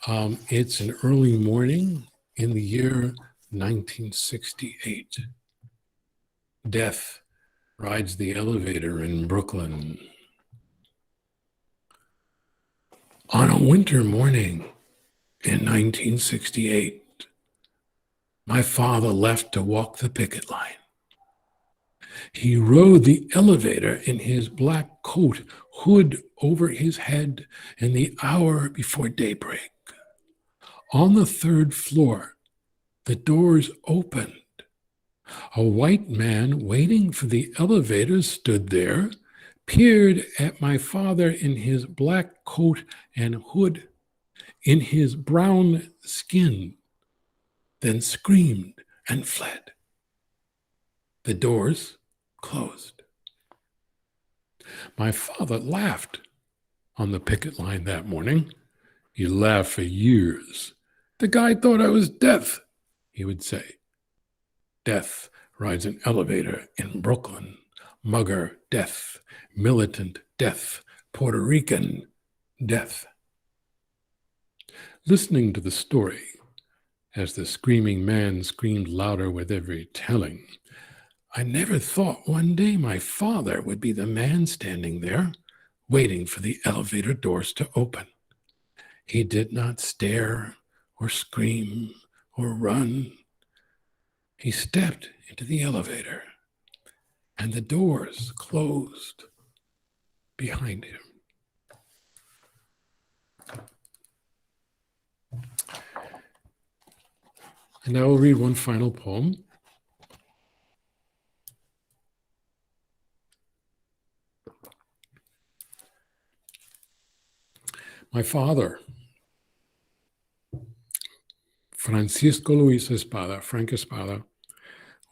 It's an early morning in the year 1968. Death rides the elevator in Brooklyn. On a winter morning in 1968, my father left to walk the picket line. He rode the elevator in his black coat, hood over his head, in the hour before daybreak. On the third floor, the doors opened. A white man waiting for the elevator stood there, peered at my father in his black coat and hood, in his brown skin, then screamed and fled. The doors closed. My father laughed on the picket line that morning. He laughed for years. "The guy thought I was deaf," he would say. Death rides an elevator in Brooklyn. Mugger death, militant death, Puerto Rican death. Listening to the story, as the screaming man screamed louder with every telling, I never thought one day my father would be the man standing there, waiting for the elevator doors to open. He did not stare or scream or run. He stepped into the elevator, and the doors closed behind him. And I will read one final poem. My father, Francisco Luis Espada, Frank Espada,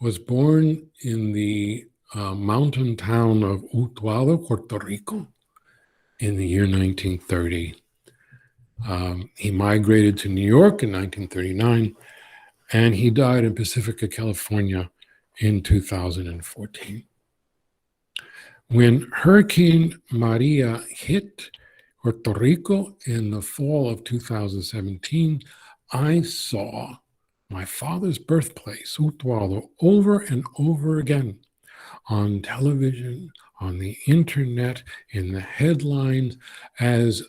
was born in the mountain town of Utuado, Puerto Rico, in the year 1930. He migrated to New York in 1939, and he died in Pacifica, California in 2014. When Hurricane Maria hit Puerto Rico in the fall of 2017, I saw my father's birthplace, Utuado, over and over again on television, on the internet, in the headlines. As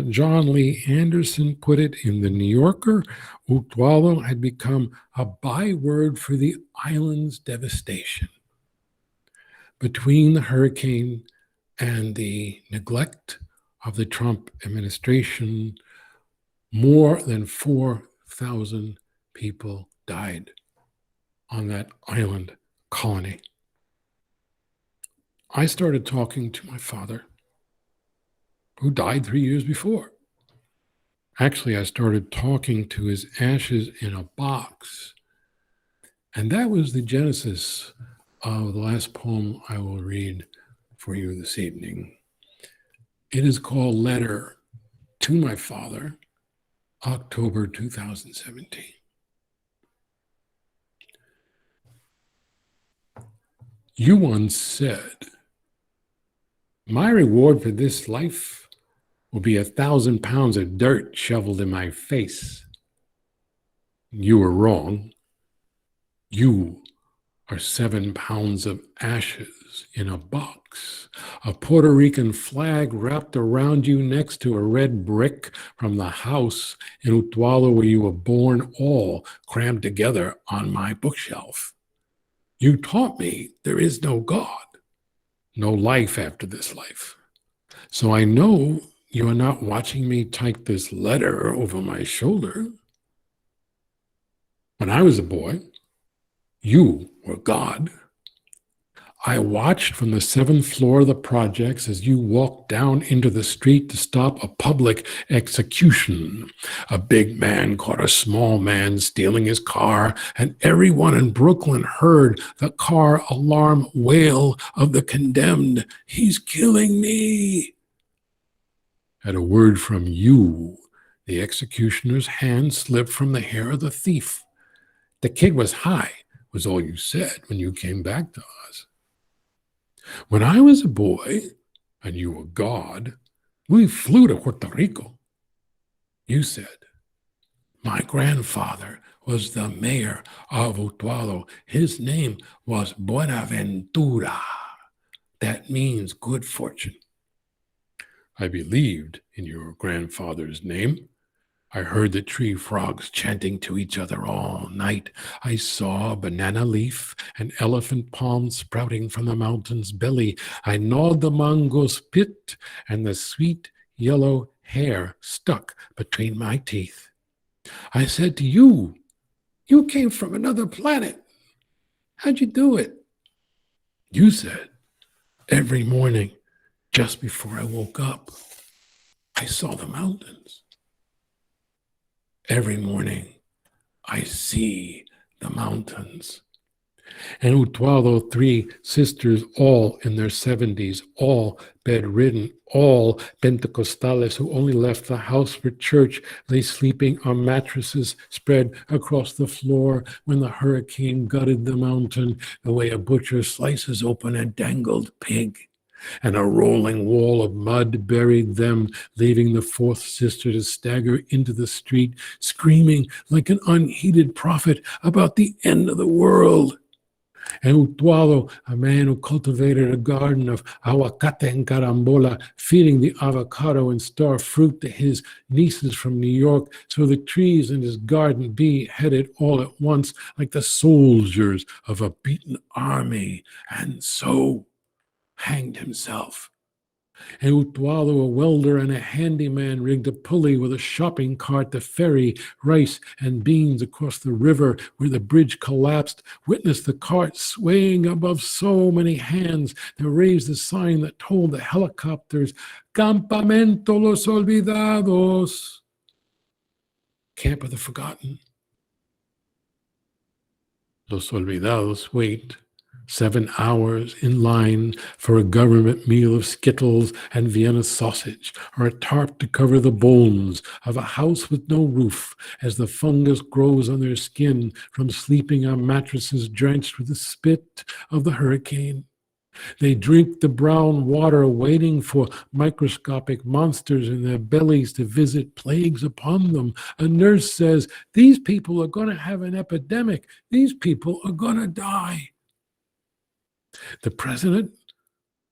John Lee Anderson put it in The New Yorker, Utuado had become a byword for the island's devastation. Between the hurricane and the neglect of the Trump administration, more than 4,000 people died on that island colony. I started talking to my father, who died 3 years before. Actually, I started talking to his ashes in a box. And that was the genesis of the last poem I will read for you this evening. It is called Letter to My Father, October 2017. You once said, my reward for this life will be 1,000 pounds of dirt shoveled in my face. You were wrong. You are 7 pounds of ashes in a box, a Puerto Rican flag wrapped around you next to a red brick from the house in Utuado where you were born, all crammed together on my bookshelf. You taught me there is no God, no life after this life. So I know you are not watching me type this letter over my shoulder. When I was a boy, you were God. I watched from the 7th floor of the projects as you walked down into the street to stop a public execution. A big man caught a small man stealing his car, and everyone in Brooklyn heard the car alarm wail of the condemned. He's killing me. At a word from you, the executioner's hand slipped from the hair of the thief. The kid was high, was all you said when you came back to us. When I was a boy, and you were God, we flew to Puerto Rico. You said, my grandfather was the mayor of Utuado. His name was Buenaventura. That means good fortune. I believed in your grandfather's name. I heard the tree frogs chanting to each other all night. I saw a banana leaf and elephant palm sprouting from the mountain's belly. I gnawed the mango's pit, and the sweet yellow hair stuck between my teeth. I said to you, you came from another planet. How'd you do it? You said, every morning, just before I woke up, I saw the mountains. Every morning, I see the mountains. And Utuado, 3 sisters, all in their 70s, all bedridden, all Pentecostales who only left the house for church, lay sleeping on mattresses spread across the floor when the hurricane gutted the mountain the way a butcher slices open a dangled pig. And a rolling wall of mud buried them, leaving the 4th sister to stagger into the street, screaming like an unheeded prophet about the end of the world. And Utuado, a man who cultivated a garden of aguacate and carambola, feeding the avocado and star fruit to his nieces from New York, so the trees in his garden be headed all at once like the soldiers of a beaten army, and so hanged himself In Utuado, a welder and a handyman rigged a pulley with a shopping cart to ferry rice and beans across the river where the bridge collapsed. Witnessed the cart swaying above so many hands. They raised a sign that told the helicopters, Campamento Los Olvidados, Camp of the Forgotten. Los Olvidados wait 7 hours in line for a government meal of Skittles and Vienna sausage, or a tarp to cover the bones of a house with no roof as the fungus grows on their skin from sleeping on mattresses drenched with the spit of the hurricane. They drink the brown water, waiting for microscopic monsters in their bellies to visit plagues upon them. A nurse says, "These people are going to have an epidemic. These people are going to die." The president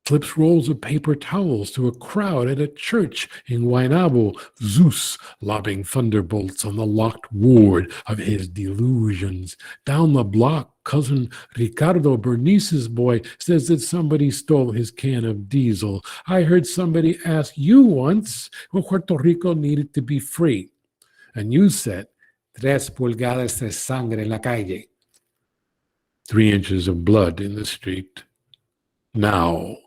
flips rolls of paper towels to a crowd at a church in Guaynabo, Zeus lobbing thunderbolts on the locked ward of his delusions. Down the block, cousin Ricardo Bernice's boy says that somebody stole his can of diesel. I heard somebody ask you once when Puerto Rico needed to be free. And you said, 3 pulgadas de sangre en la calle. 3 inches of blood in the street. Now,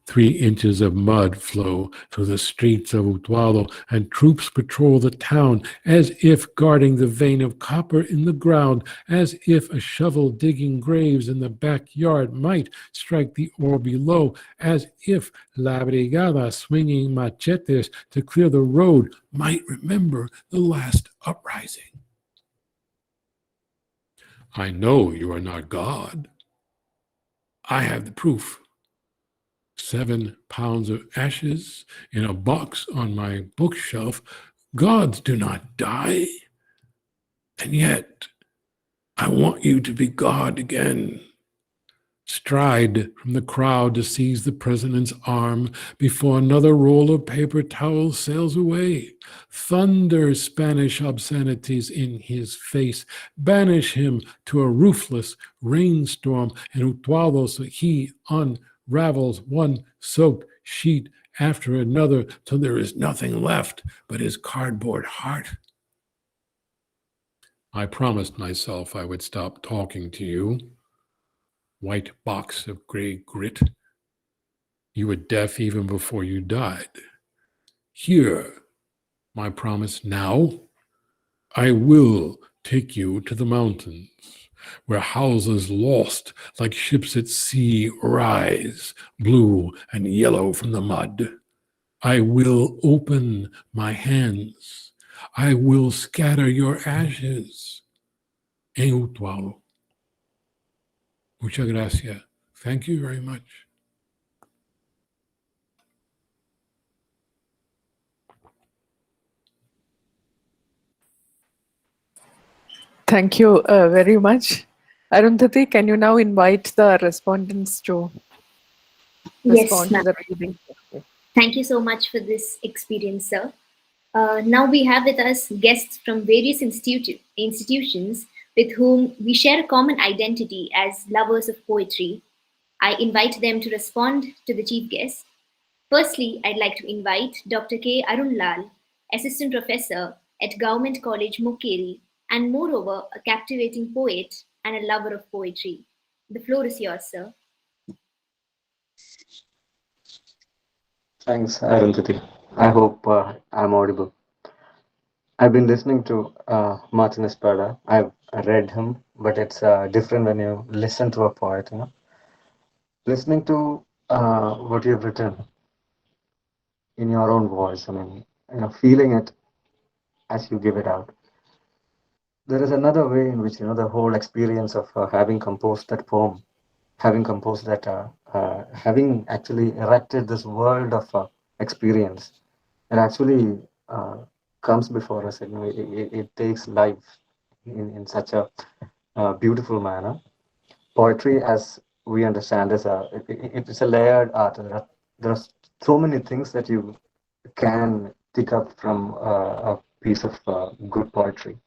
3 inches of mud flow through the streets of Utuado, and troops patrol the town as if guarding the vein of copper in the ground, as if a shovel digging graves in the backyard might strike the ore below, as if La Brigada swinging machetes to clear the road might remember the last uprising. I know you are not God. I have the proof. 7 pounds of ashes in a box on my bookshelf. Gods do not die. And yet, I want you to be God again. Stride from the crowd to seize the president's arm before another roll of paper towels sails away. Thunder Spanish obscenities in his face. Banish him to a roofless rainstorm in Utuado so he unravels one soaked sheet after another till there is nothing left but his cardboard heart. I promised myself I would stop talking to you. White box of gray grit. You were deaf even before you died. Hear my promise now. I will take you to the mountains, where houses lost like ships at sea rise, blue and yellow from the mud. I will open my hands. I will scatter your ashes. En Utuado. Muchas gracias. Thank you very much. Thank you very much. Arundhati, can you now invite the respondents to Yes, respond to ma'am. the reading? Thank you so much for this experience, sir. Now we have with us guests from various institutions with whom we share a common identity as lovers of poetry. I invite them to respond to the chief guest. Firstly, I'd like to invite Dr. K. Arun Lal, Assistant Professor at Government College, Mukeri, and moreover, a captivating poet and a lover of poetry. The floor is yours, sir. Thanks, Arundhati. I hope I'm audible. I've been listening to Martin Espada. I've read him, but it's different when you listen to a poet. Listening to what you've written in your own voice. I mean, feeling it as you give it out. There is another way in which the whole experience of having composed that poem, having composed that, having actually erected this world of experience. It actually comes before us. It takes life in such a beautiful manner. Poetry, as we understand, it's a layered art. There are so many things that you can pick up from a piece of good poetry.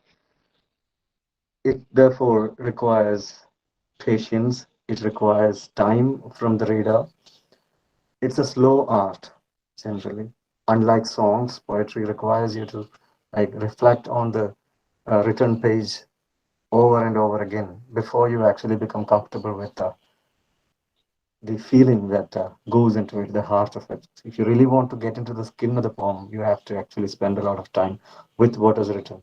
It therefore requires patience. It requires time from the reader. It's a slow art. generally. Unlike songs, poetry requires you to like reflect on the written page over and over again before you actually become comfortable with the feeling that goes into it, the heart of it. If you really want to get into the skin of the poem, you have to actually spend a lot of time with what is written,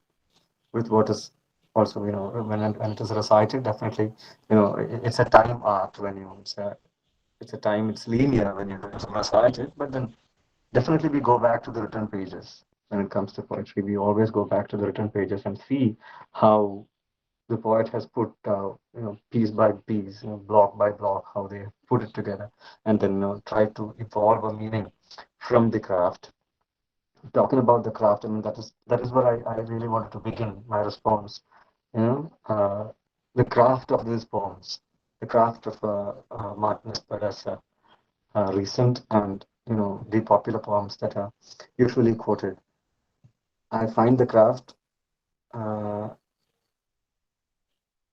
with what is also, when it is recited, definitely, it's a time art when you, it's a time, it's linear when you recite it, but then definitely we go back to the written pages. When it comes to poetry, we always go back to the written pages and see how the poet has put piece by piece, block by block, how they put it together, and then try to evolve a meaning from the craft. Talking about the craft, I mean that is where I really wanted to begin my response. You know, the craft of these poems, the craft of Martin Espada's recent and the popular poems that are usually quoted. I find the craft uh,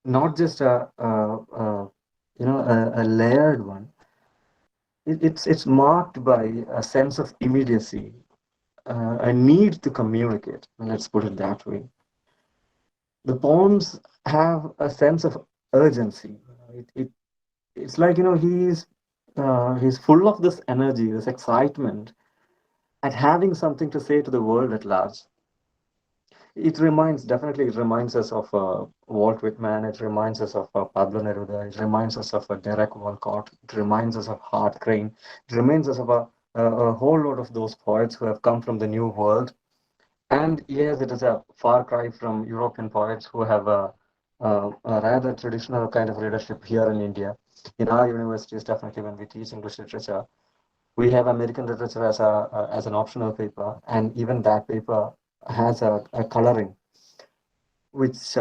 not just a layered one. It's marked by a sense of immediacy, a need to communicate. Let's put it that way. The poems have a sense of urgency. It's like he's full of this energy, this excitement at having something to say to the world at large. It reminds us of Walt Whitman. It reminds us of Pablo Neruda. It reminds us of Derek Walcott. It reminds us of Hart Crane. It reminds us of a whole lot of those poets who have come from the New World. And yes, it is a far cry from European poets who have a rather traditional kind of readership here in India. In our universities, definitely when we teach English literature, we have American literature as an optional paper, and even that paper has a coloring which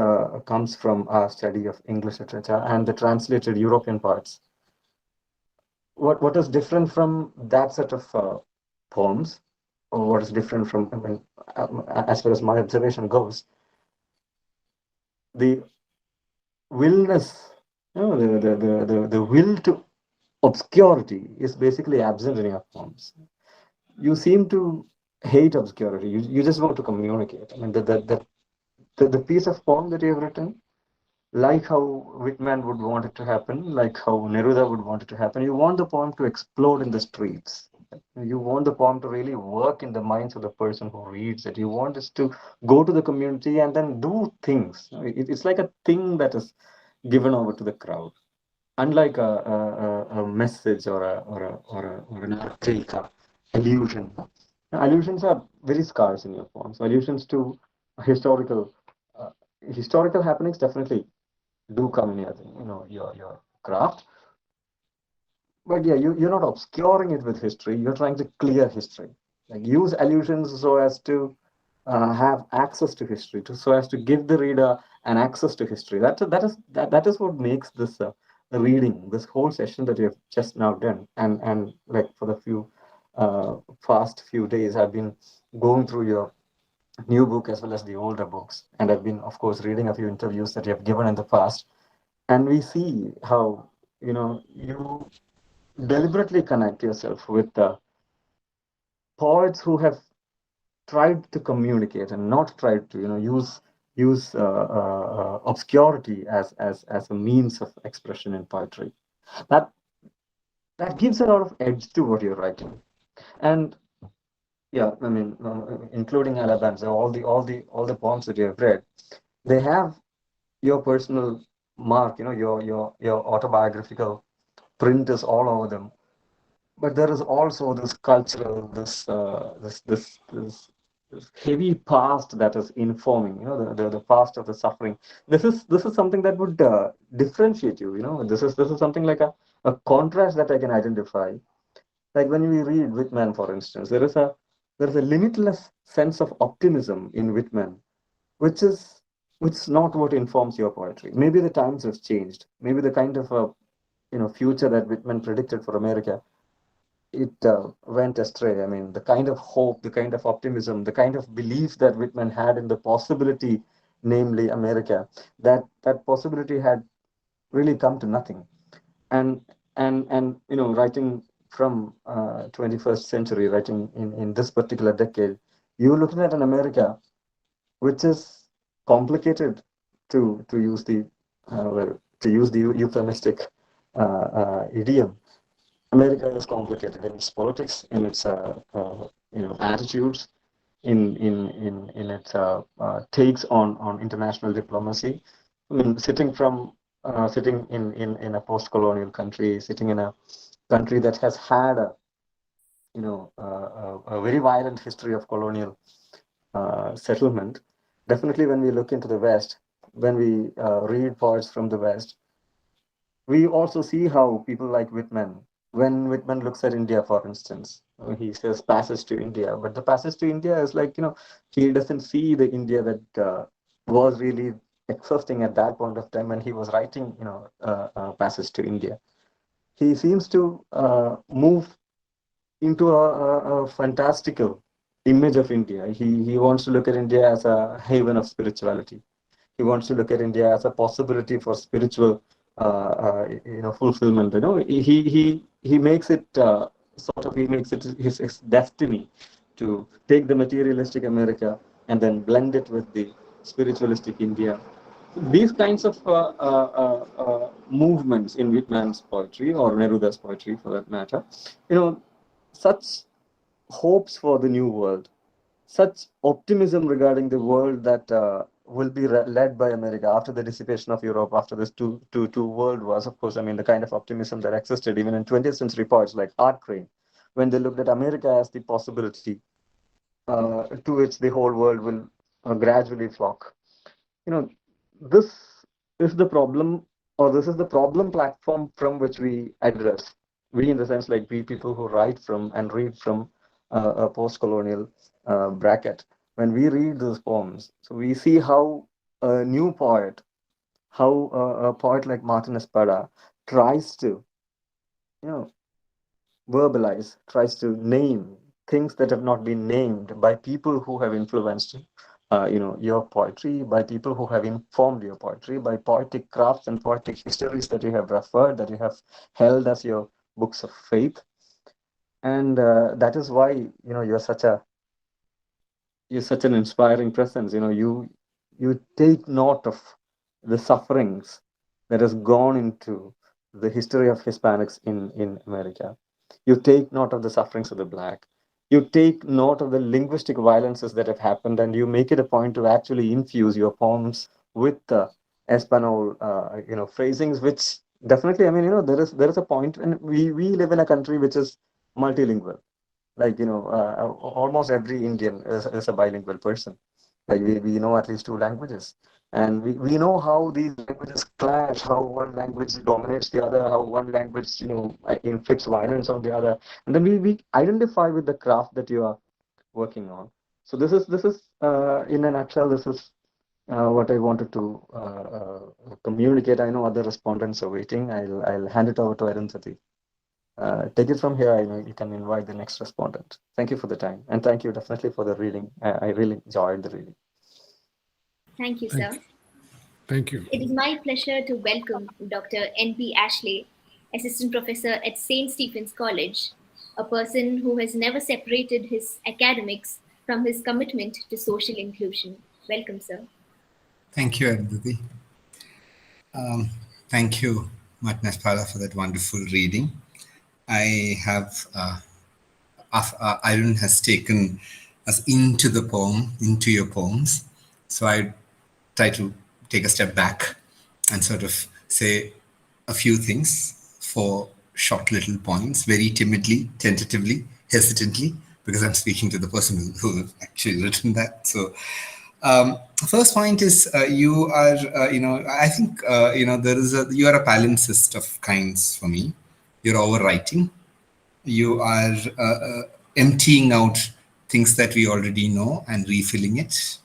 comes from our study of English literature and the translated European parts. What is different from that set of poems, or what is different from, I mean, as far as my observation goes, the willness, the will to obscurity is basically absent in your poems. You seem to hate obscurity. You just want to communicate. I mean, the piece of poem that you have written, like how Whitman would want it to happen, like how Neruda would want it to happen. You want the poem to explode in the streets. You want the poem to really work in the minds of the person who reads it. You want it to go to the community and then do things. It's like a thing that is given over to the crowd. Unlike a message or an archaic allusion. Allusions are very scarce in your poems. Allusions to historical uh, historical happenings definitely do come in your craft, but yeah, you're not obscuring it with history. You're trying to clear history, like use allusions so as to have access to history, so as to give the reader an access to history. That is what makes this reading, this whole session that you've just now done, and like for the past few days, I've been going through your new book as well as the older books, and I've been, of course, reading a few interviews that you have given in the past, and we see how you deliberately connect yourself with the poets who have tried to communicate and not tried to use obscurity as a means of expression in poetry. That that gives a lot of edge to what you're writing. And yeah, I mean, including Alabanza, all the poems that you have read, they have your personal mark, your autobiographical print is all over them. But there is also this cultural, this heavy past that is informing, the past of the suffering. This is something that would differentiate you. This is something like a contrast that I can identify. Like when we read Whitman, for instance, there is a limitless sense of optimism in Whitman, which is not what informs your poetry. Maybe the times have changed. Maybe the kind of future that Whitman predicted for America, it went astray. I mean, the kind of hope, the kind of optimism, the kind of belief that Whitman had in the possibility, namely America, that possibility had really come to nothing. And writing from 21st century, right, in this particular decade, you're looking at an America which is complicated to use the euphemistic idiom. America is complicated in its politics, in its attitudes, in its takes on international diplomacy. I mean, sitting in a post-colonial country, sitting in a country that has had a very violent history of colonial settlement. Definitely, when we look into the West, when we read poets from the West, we also see how people like Whitman, when Whitman looks at India, for instance, he says passage to India, but the passage to India is like, he doesn't see the India that was really existing at that point of time when he was writing, passage to India. He seems to move into a fantastical image of India. He wants to look at India as a haven of spirituality. He wants to look at India as a possibility for spiritual, fulfillment. He makes it he makes it his destiny to take the materialistic America and then blend it with the spiritualistic India. These kinds of movements in Whitman's poetry or Neruda's poetry, for that matter, such hopes for the new world, such optimism regarding the world that will be led by America after the dissipation of Europe, after this two world wars. Of course, I mean, the kind of optimism that existed even in 20th century poets like Art Crane, when they looked at America as the possibility to which the whole world will gradually flock. This is the problem, or this is the problem platform from which we address. We, in the sense, like we people who write from and read from a post-colonial bracket. When we read those poems, so we see how a new poet, how a poet like Martin Espada tries to, you know, verbalize, tries to name things that have not been named by people who have influenced your poetry, by people who have informed your poetry, by poetic crafts and poetic histories that you have referred, that you have held as your books of faith. And that is why, you're such an inspiring presence. You take note of the sufferings that has gone into the history of Hispanics in America. You take note of the sufferings of the Black. You take note of the linguistic violences that have happened, and you make it a point to actually infuse your poems with Espanol, phrasings, which definitely, I mean, there is a point, and we live in a country which is multilingual. Like, almost every Indian is a bilingual person. Like we know at least two languages. And we know how these languages clash, how one language dominates the other, how one language, inflicts violence on the other. And then we identify with the craft that you are working on. So this is in a nutshell, this is what I wanted to communicate. I know other respondents are waiting. I'll hand it over to Arundhati. Take it from here. I know you can invite the next respondent. Thank you for the time, and thank you definitely for the reading. I really enjoyed the reading. Thank you, Thank sir. you. Thank you. It is my pleasure to welcome Dr. N.P. Ashley, Assistant Professor at St. Stephen's College, a person who has never separated his academics from his commitment to social inclusion. Welcome, sir. Thank you, Aditi. Thank you, Martin Espada, for that wonderful reading. I have, Irene has taken us into the poem, into your poems. So I try to take a step back and sort of say a few things, four short little points, very timidly, tentatively, hesitantly, because I'm speaking to the person who actually written that. So first point is you are, I think, you are a palimpsest of kinds for me. You're overwriting. You are emptying out things that we already know and refilling it.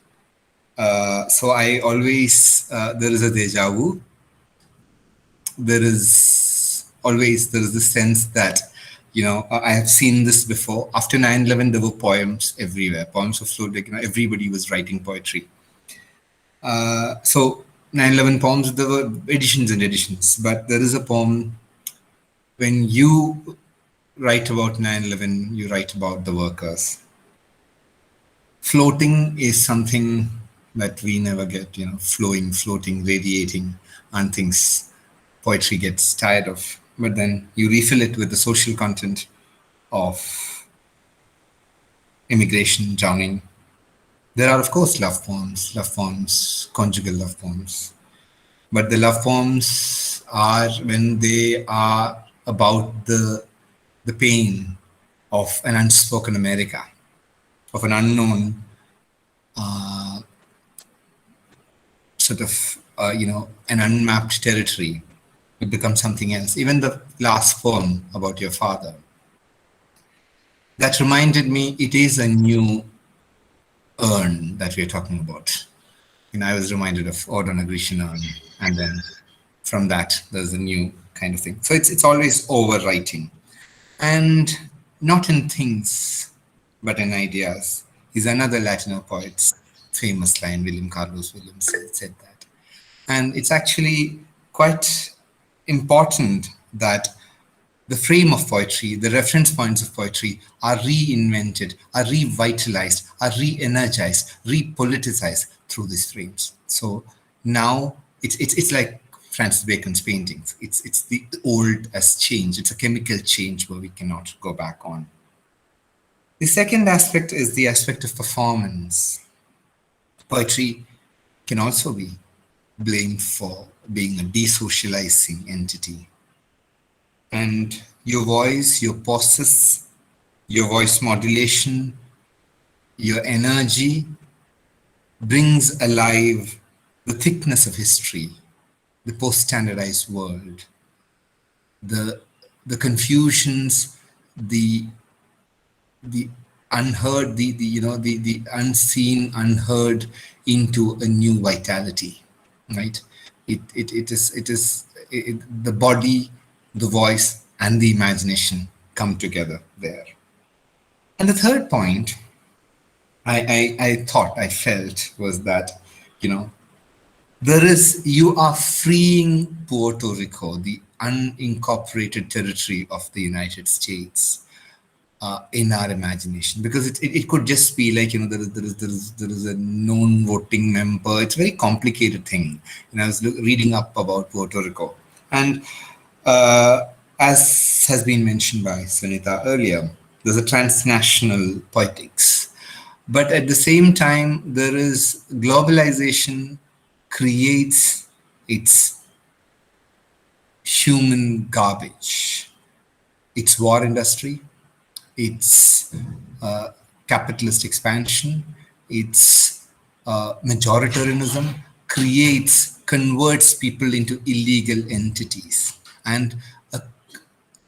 So I always, there is a deja vu. There is the sense that, I have seen this before. After 9/11, there were poems everywhere, poems of flow, like, everybody was writing poetry. So 9/11 poems, there were editions and editions, but there is a poem when you write about 9/11, you write about the workers. Floating is something that we never get, flowing, floating, radiating, and things poetry gets tired of. But then you refill it with the social content of immigration, drowning. There are, of course, love poems, conjugal love poems. But the love poems are when they are about the pain of an unspoken America, of an unknown sort of, an unmapped territory. It becomes something else. Even the last poem about your father, that reminded me it is a new urn that we're talking about. I was reminded of Ode on a Grecian urn, and then from that, there's a new kind of thing. So it's always overwriting, and not in things, but in ideas. Is another Latino poet's famous line. William Carlos Williams said that, and it's actually quite important that the frame of poetry, the reference points of poetry are reinvented, are revitalized, are re-energized, repoliticized through these frames. So now it's like Francis Bacon's paintings. It's the old as change. It's a chemical change where we cannot go back on. The second aspect is the aspect of performance. Poetry can also be blamed for being a desocializing entity. And your voice, your pauses, your voice modulation, your energy brings alive the thickness of history, the post-standardized world, the confusions, the unheard, the unseen, unheard into a new vitality, right? The body, the voice, and the imagination come together there. And the third point I felt was that, you are freeing Puerto Rico, the unincorporated territory of the United States, in our imagination, because it could just be like, there is a known voting member. It's a very complicated thing. I was reading up about Puerto Rico, and as has been mentioned by Sunita earlier, there's a transnational poetics, but at the same time, there is globalization creates its human garbage, its war industry, its capitalist expansion, its majoritarianism converts people into illegal entities, and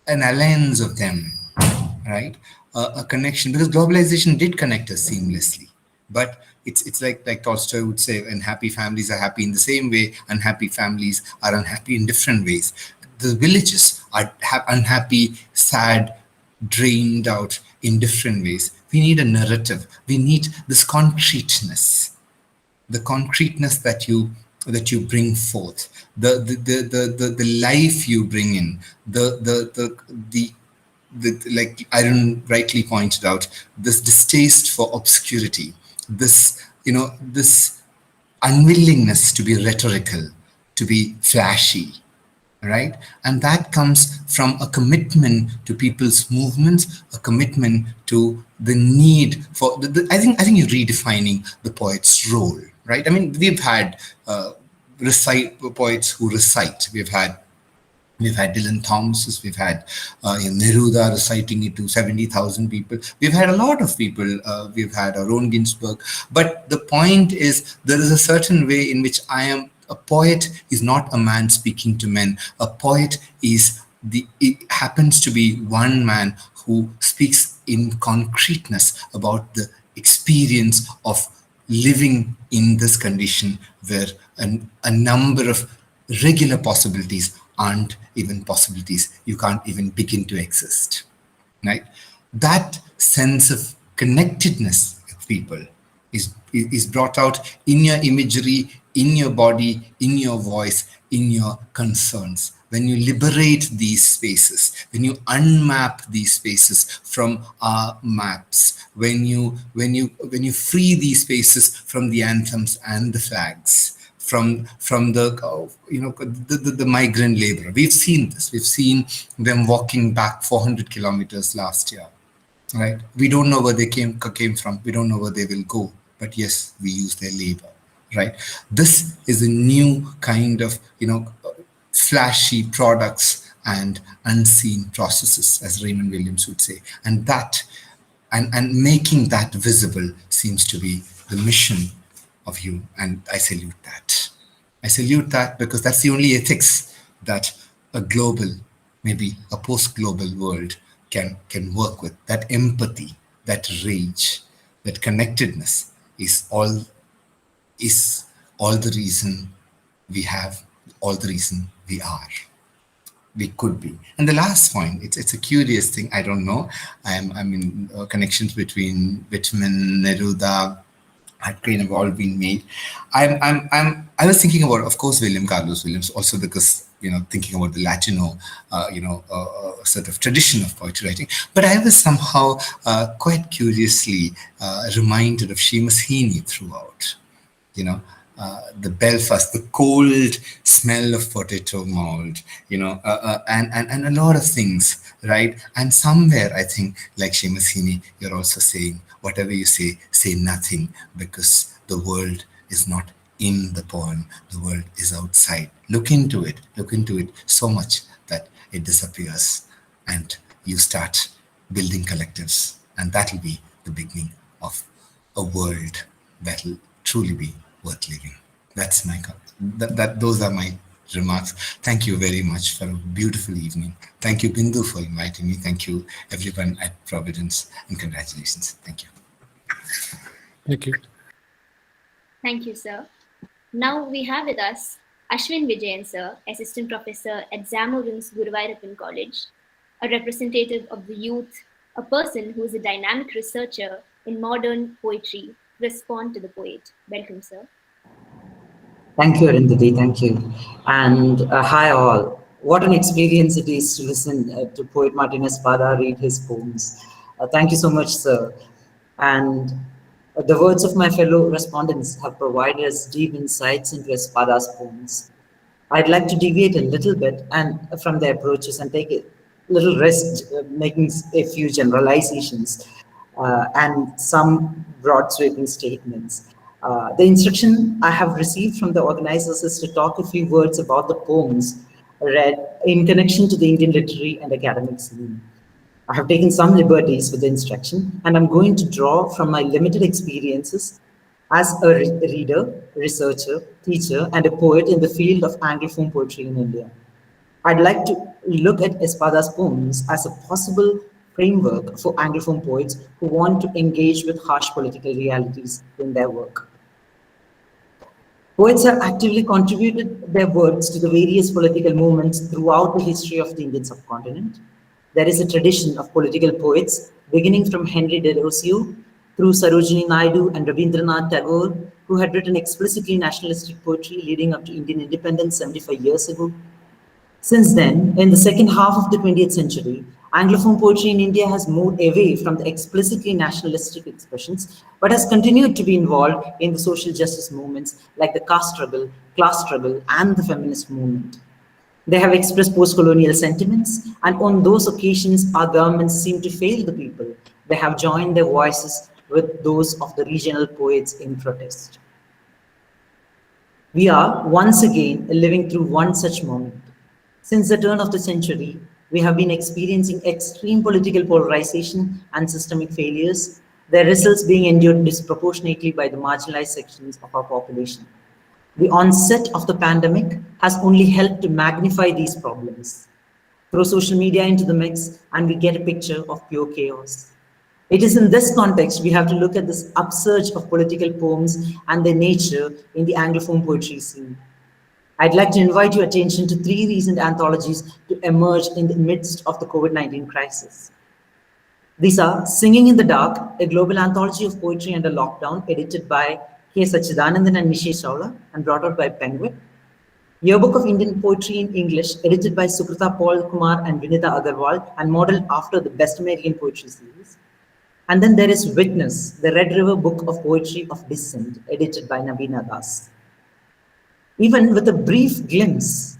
an alliance of them, right? A connection, because globalization did connect us seamlessly, but it's like Tolstoy would say, unhappy families are happy in the same way, unhappy families are unhappy in different ways. The villages are unhappy, sad, drained out in different ways. We need a narrative. We need this concreteness, the concreteness that you bring forth, the life you bring in, the like Aaron rightly pointed out, this distaste for obscurity, this this unwillingness to be rhetorical, to be flashy, right? And that comes from a commitment to people's movements, a commitment to the need for I think you're redefining the poet's role, right? I mean, we've had poets who recite. We've had Dylan Thomas, we've had Neruda reciting it to 70,000 people. We've had a lot of people, we've had our own Ginsberg. But the point is, there is a certain way in which a poet is not a man speaking to men. A poet it happens to be one man who speaks in concreteness about the experience of living in this condition where a number of regular possibilities aren't even possibilities. You can't even begin to exist, right? That sense of connectedness with people is brought out in your imagery, in your body, in your voice, in your concerns. When you liberate these spaces, when you unmap these spaces from our maps, when you free these spaces from the anthems and the flags, from the the migrant laborer. We've seen this. We've seen them walking back 400 kilometers last year. Right? We don't know where they came from. We don't know where they will go. But yes, we use their labor. Right? This is a new kind of flashy products and unseen processes, as Raymond Williams would say, and that and making that visible seems to be the mission of you, and I salute that. I salute that because that's the only ethics that a global, maybe a post-global world can work with. That empathy, that rage, that connectedness is all the reason we have, all the reason we are, we could be. And the last point, it's a curious thing. I don't know. I'm in connections between Whitman, Neruda, had kind of all been made. I was thinking about, of course, William Carlos Williams, also because thinking about the Latino, sort of tradition of poetry writing. But I was somehow quite curiously reminded of Seamus Heaney throughout. The Belfast, the cold smell of potato mold, and a lot of things, right? And somewhere I think, like Seamus Heaney, you're also saying, whatever you say nothing, because the world is not in the poem, the world is outside. Look into it so much that it disappears, and you start building collectives, and that'll be the beginning of a world that'll truly be worth living. That's my those are my remarks. Thank you very much for a beautiful evening. Thank you, Bindu, for inviting me. Thank you, everyone at Providence, and congratulations. Thank you. Thank you. Thank you, sir. Now we have with us Ashwin Vijayan, sir, Assistant Professor at Zamorins Guruvayurappan College, a representative of the youth, a person who is a dynamic researcher in modern poetry. Respond to the poet. Welcome, sir. Thank you, Arundhati. Thank you. And hi, all. What an experience it is to listen to poet Martin Espada read his poems. Thank you so much, sir. And the words of my fellow respondents have provided us deep insights into Espada's poems. I'd like to deviate a little bit and from their approaches and take a little risk, making a few generalizations and some broad sweeping statements. The instruction I have received from the organizers is to talk a few words about the poems read in connection to the Indian literary and academic scene. I have taken some liberties with the instruction, and I'm going to draw from my limited experiences as a reader, researcher, teacher, and a poet in the field of Anglophone poetry in India. I'd like to look at Espada's poems as a possible framework for Anglophone poets who want to engage with harsh political realities in their work. Poets have actively contributed their words to the various political movements throughout the history of the Indian subcontinent. There is a tradition of political poets, beginning from Henry Delosio, through Sarojini Naidu and Rabindranath Tagore, who had written explicitly nationalistic poetry leading up to Indian independence 75 years ago. Since then, in the second half of the 20th century, Anglophone poetry in India has moved away from the explicitly nationalistic expressions, but has continued to be involved in the social justice movements like the caste struggle, class struggle, and the feminist movement. They have expressed post-colonial sentiments, and on those occasions, our governments seem to fail the people. They have joined their voices with those of the regional poets in protest. We are once again living through one such moment. Since the turn of the century, we have been experiencing extreme political polarization and systemic failures, their results being endured disproportionately by the marginalized sections of our population. The onset of the pandemic has only helped to magnify these problems. Throw social media into the mix and we get a picture of pure chaos. It is in this context we have to look at this upsurge of political poems and their nature in the Anglophone poetry scene. I'd like to invite your attention to 3 recent anthologies to emerge in the midst of the COVID-19 crisis. These are Singing in the Dark, a global anthology of poetry under lockdown, edited by K. Sachidanandan and Nishesh Chawla, and brought out by Penguin. Yearbook of Indian Poetry in English, edited by Sukrita Paul Kumar and Vinita Agarwal, and modeled after the Best American Poetry series. And then there is Witness, the Red River Book of Poetry of Dissent, edited by Navina Das. Even with a brief glimpse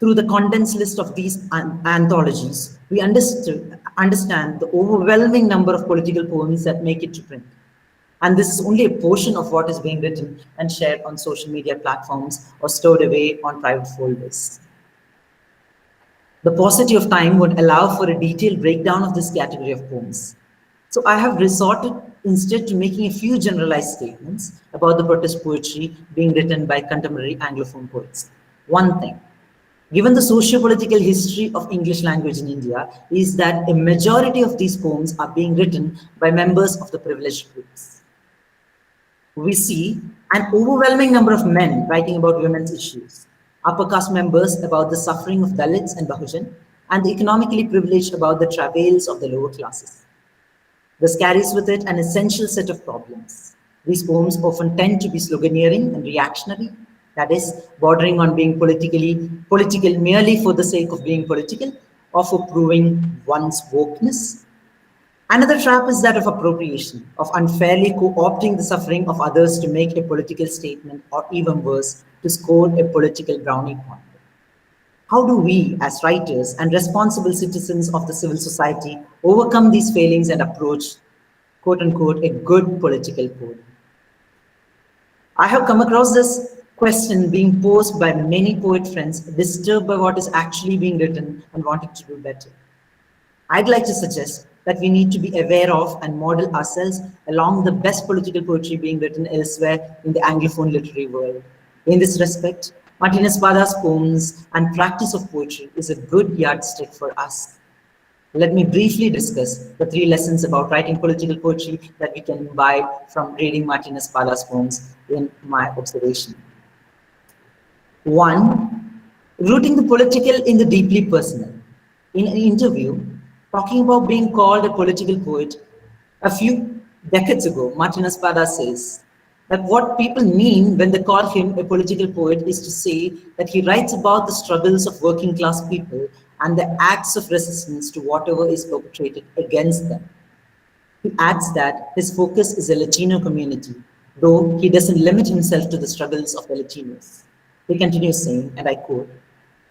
through the condensed list of these anthologies, we understand the overwhelming number of political poems that make it to print. And this is only a portion of what is being written and shared on social media platforms or stored away on private folders. The paucity of time would allow for a detailed breakdown of this category of poems. So I have resorted instead to making a few generalized statements about the protest poetry being written by contemporary Anglophone poets. One thing, given the socio-political history of English language in India, is that a majority of these poems are being written by members of the privileged groups. We see an overwhelming number of men writing about women's issues, upper caste members about the suffering of Dalits and Bahujan, and the economically privileged about the travails of the lower classes. This carries with it an essential set of problems. These poems often tend to be sloganeering and reactionary, that is, bordering on being political merely for the sake of being political or for proving one's wokeness. Another trap is that of appropriation, of unfairly co-opting the suffering of others to make a political statement, or even worse, to score a political brownie point. How do we, as writers and responsible citizens of the civil society, overcome these failings and approach, quote unquote, a good political poem? I have come across this question being posed by many poet friends disturbed by what is actually being written and wanting to do better. I'd like to suggest that we need to be aware of and model ourselves along the best political poetry being written elsewhere in the Anglophone literary world. In this respect, Martin Espada's poems and practice of poetry is a good yardstick for us. Let me briefly discuss the 3 lessons about writing political poetry that we can imbibe from reading Martin Espada's poems in my observation. 1. Rooting the political in the deeply personal. In an interview, talking about being called a political poet, a few decades ago, Martin Espada says that what people mean when they call him a political poet is to say that he writes about the struggles of working class people and the acts of resistance to whatever is perpetrated against them. He adds that his focus is a Latino community, though he doesn't limit himself to the struggles of the Latinos. He continues saying, and I quote,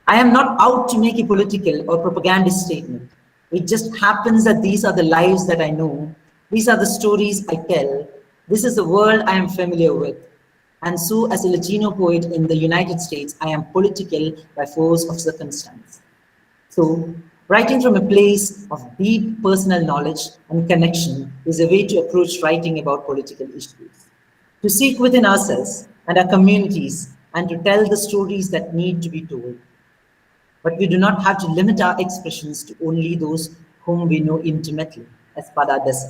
"I am not out to make a political or propagandist statement. It just happens that these are the lives that I know. These are the stories I tell. This is the world I am familiar with. And so as a Latino poet in the United States, I am political by force of circumstance." So writing from a place of deep personal knowledge and connection is a way to approach writing about political issues. To seek within ourselves and our communities and to tell the stories that need to be told. But we do not have to limit our expressions to only those whom we know intimately, as Espada does.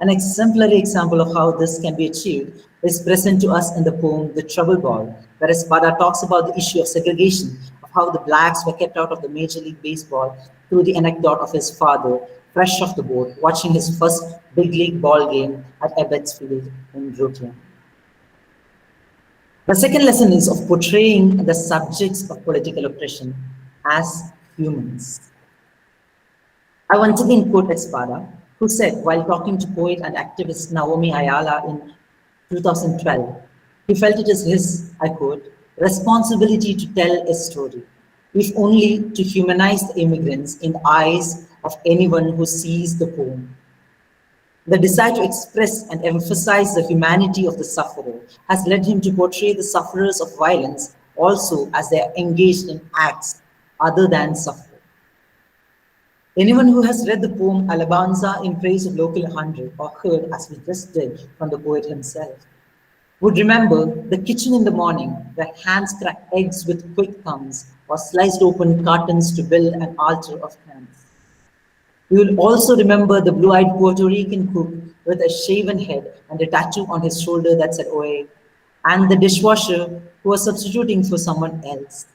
An exemplary example of how this can be achieved is present to us in the poem The Trouble Ball, where Espada talks about the issue of segregation, of how the blacks were kept out of the Major League Baseball through the anecdote of his father, fresh off the boat, watching his first big league ball game at Ebbets Field in Brooklyn. The second lesson is of portraying the subjects of political oppression as humans. I once again quote Espada, who said while talking to poet and activist Naomi Ayala in 2012, he felt it is his, I quote, responsibility to tell a story, if only to humanize the immigrants in the eyes of anyone who sees the poem. The desire to express and emphasize the humanity of the sufferer has led him to portray the sufferers of violence also as they are engaged in acts other than suffering. Anyone who has read the poem Alabanza in Praise of Local 100 or heard, as we just did, from the poet himself, would remember the kitchen in the morning where hands crack eggs with quick thumbs or sliced open cartons to build an altar of hands. You will also remember the blue-eyed Puerto Rican cook with a shaven head and a tattoo on his shoulder that said "Oe," and the dishwasher who was substituting for someone else.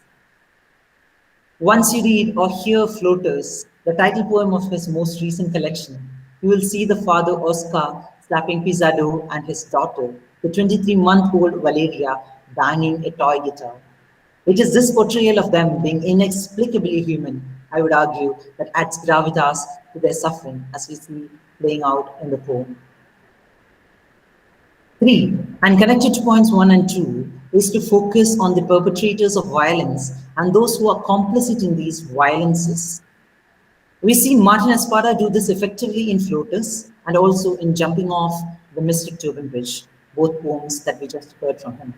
Once you read or hear Floaters, the title poem of his most recent collection, you will see the father Oscar slapping Pizarro and his daughter, the 23-month-old Valeria banging a toy guitar. It is this portrayal of them being inexplicably human, I would argue, that adds gravitas to their suffering as we see playing out in the poem. 3. And connected to points 1 and 2 is to focus on the perpetrators of violence and those who are complicit in these violences. We see Martin Espada do this effectively in Floaters and also in Jumping Off the Mystic Turban Bridge, both poems that we just heard from him.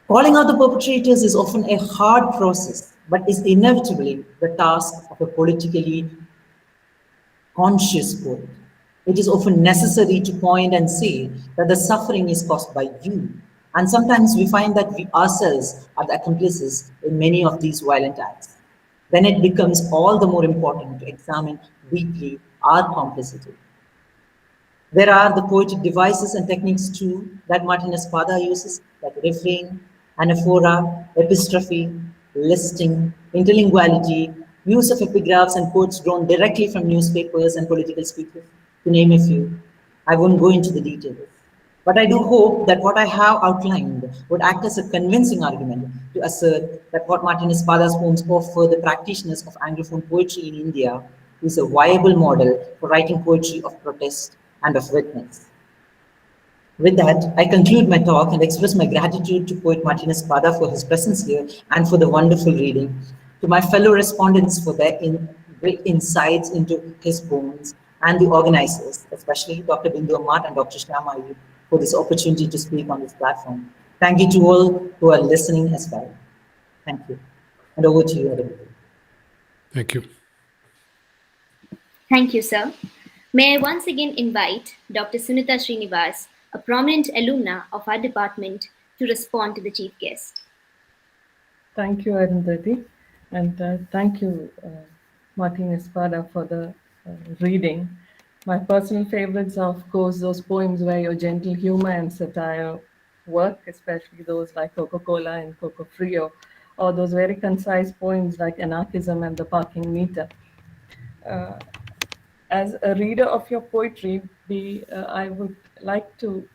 Calling out the perpetrators is often a hard process, but is inevitably the task of a politically conscious poet. It is often necessary to point and say that the suffering is caused by you. And sometimes we find that we ourselves are the accomplices in many of these violent acts. Then it becomes all the more important to examine deeply our complicity. There are the poetic devices and techniques too that Martin Espada uses, like refrain, anaphora, epistrophe, listing, interlinguality, use of epigraphs and quotes drawn directly from newspapers and political speakers, to name a few. I won't go into the details. But I do hope that what I have outlined would act as a convincing argument to assert that what Martin Espada's poems offer the practitioners of Anglophone poetry in India is a viable model for writing poetry of protest and of witness. With that, I conclude my talk and express my gratitude to poet Martin Espada for his presence here and for the wonderful reading, to my fellow respondents for their great insights into his poems, and the organizers, especially Dr. Bindu Amat and Dr. Shyama Ayub, for this opportunity to speak on this platform. Thank you to all who are listening as well. Thank you. And over to you, Arvind. Thank you. Thank you, sir. May I once again invite Dr. Sunita Srinivas, a prominent alumna of our department, to respond to the chief guest. Thank you, Arundhati, and thank you, Martin Espada, for the reading. My personal favorites are, of course, those poems where your gentle humor and satire work, especially those like Coca-Cola and Coco Frio, or those very concise poems like Anarchism and the Parking Meter. As a reader of your poetry, I would like to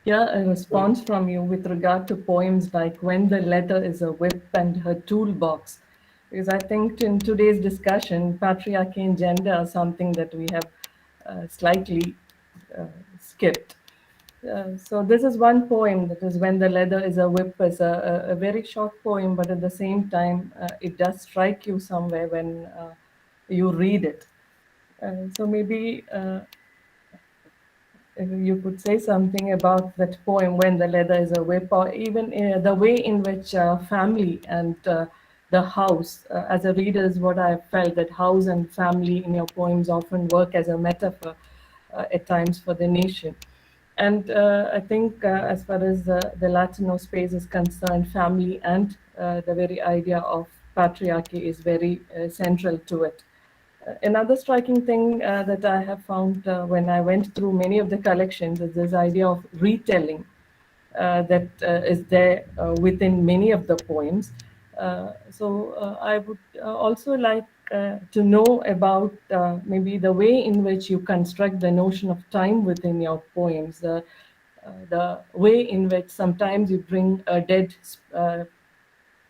hear a response from you with regard to poems like When the Leather is a Whip and Her Toolbox. Because I think in today's discussion, patriarchy and gender are something that we have slightly skipped. So this is one poem, that is When the Leather is a Whip. Is a very short poem, but at the same time, it does strike you somewhere when you read it. So maybe if you could say something about that poem, When the Leather is a Whip, or even the way in which family and the house, as a reader, is what I felt, that house and family in your poems often work as a metaphor at times for the nation. And I think as far as the Latino space is concerned, family and the very idea of patriarchy is very central to it. Another striking thing that I have found when I went through many of the collections is this idea of retelling that is there within many of the poems. So I would also like to know about maybe the way in which you construct the notion of time within your poems, the way in which sometimes you bring a dead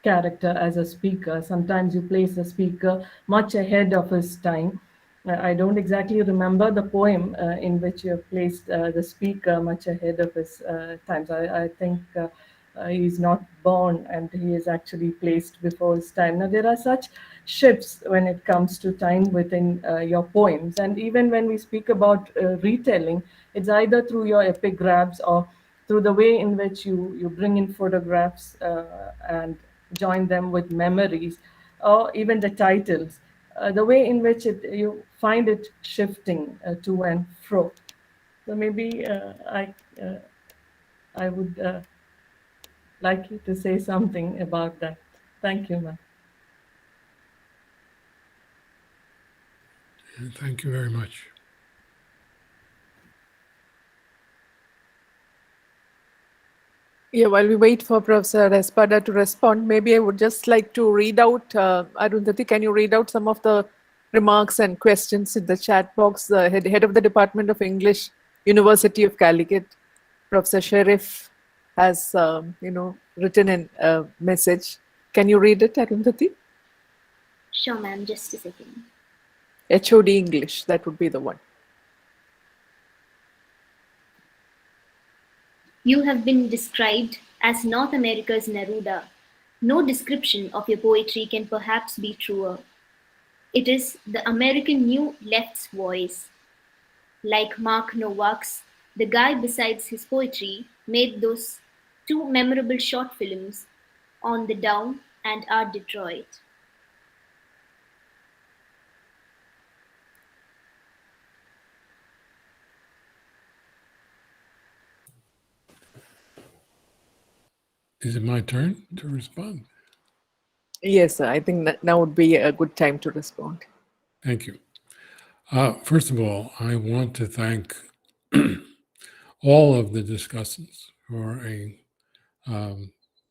character as a speaker. Sometimes you place the speaker much ahead of his time. I don't exactly remember the poem in which you have placed the speaker much ahead of his times. I think he's not born and he is actually placed before his time. Now, there are such shifts when it comes to time within your poems. And even when we speak about retelling, it's either through your epigraphs or through the way in which you bring in photographs and join them with memories, or even the titles, the way in which you find it shifting to and fro. So maybe I would like you to say something about that. Thank you, ma'am. Thank you very much. Yeah, while we wait for Professor Espada to respond, maybe I would just like to read out, Arundhati, can you read out some of the remarks and questions in the chat box? The head of the Department of English University of Calicut. Professor Sharif has, written a message. Can you read it, Arundhati? Sure, ma'am, just a second. HOD English, that would be the one. You have been described as North America's Neruda. No description of your poetry can perhaps be truer. It is the American New Left's voice. Like Mark Nowak's, the guy besides his poetry made those two memorable short films, On the Down and Our Detroit. Is it my turn to respond? Yes, I think that now would be a good time to respond. Thank you. First of all, I want to thank all of the discussants for a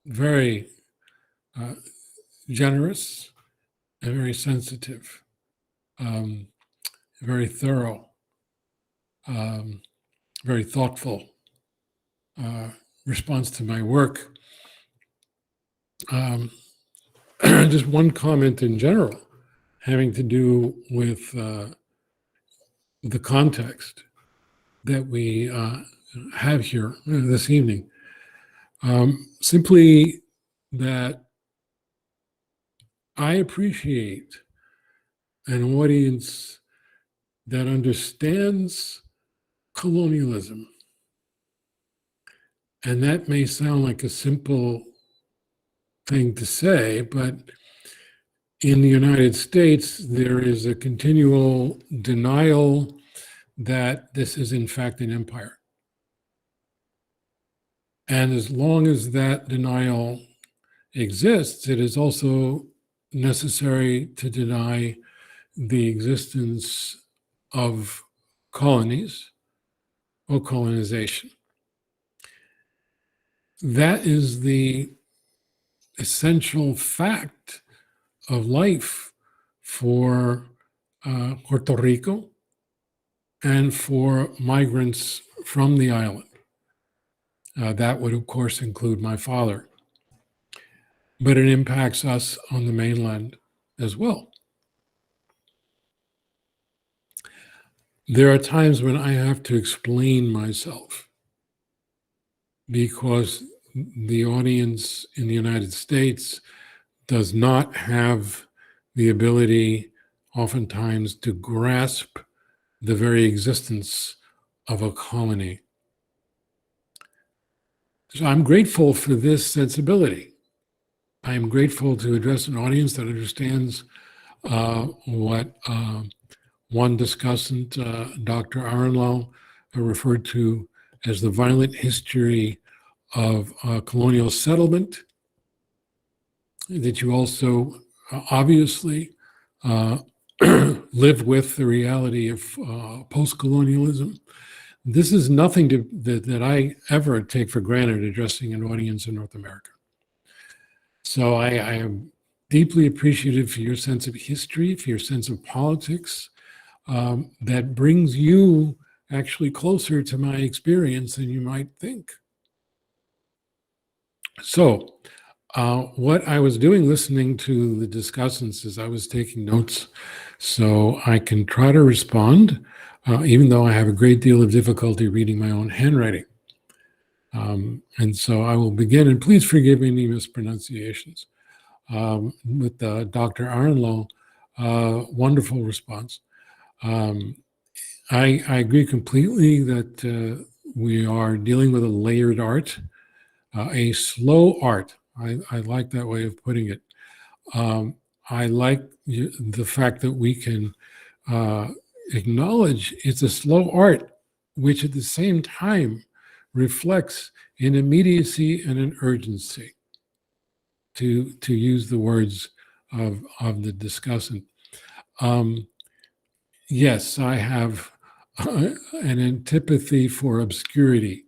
very generous and very sensitive, very thorough, very thoughtful response to my work. Just one comment in general having to do with the context that we have here this evening. Simply that I appreciate an audience that understands colonialism. And that may sound like a simple thing to say, but in the United States, there is a continual denial that this is in fact an empire. And as long as that denial exists, it is also necessary to deny the existence of colonies or colonization. That is the essential fact of life for Puerto Rico and for migrants from the island. That would, of course, include my father. But it impacts us on the mainland as well. There are times when I have to explain myself because the audience in the United States does not have the ability, oftentimes, to grasp the very existence of a colony. So I'm grateful for this sensibility. I am grateful to address an audience that understands what one discussant, Dr. Aronlow, referred to as the violent history of colonial settlement, that you also obviously live with the reality of post-colonialism. This is nothing that I ever take for granted addressing an audience in North America. So I am deeply appreciative for your sense of history, for your sense of politics, that brings you actually closer to my experience than you might think. So what I was doing listening to the discussants is I was taking notes so I can try to respond, even though I have a great deal of difficulty reading my own handwriting. And so I will begin, and please forgive any mispronunciations, with Dr. Arnlow. Wonderful response. I agree completely that we are dealing with a layered art, a slow art. I like that way of putting it. I like the fact that we can acknowledge it's a slow art, which at the same time reflects an immediacy and an urgency, to use the words of the discussant. Yes, I have an antipathy for obscurity.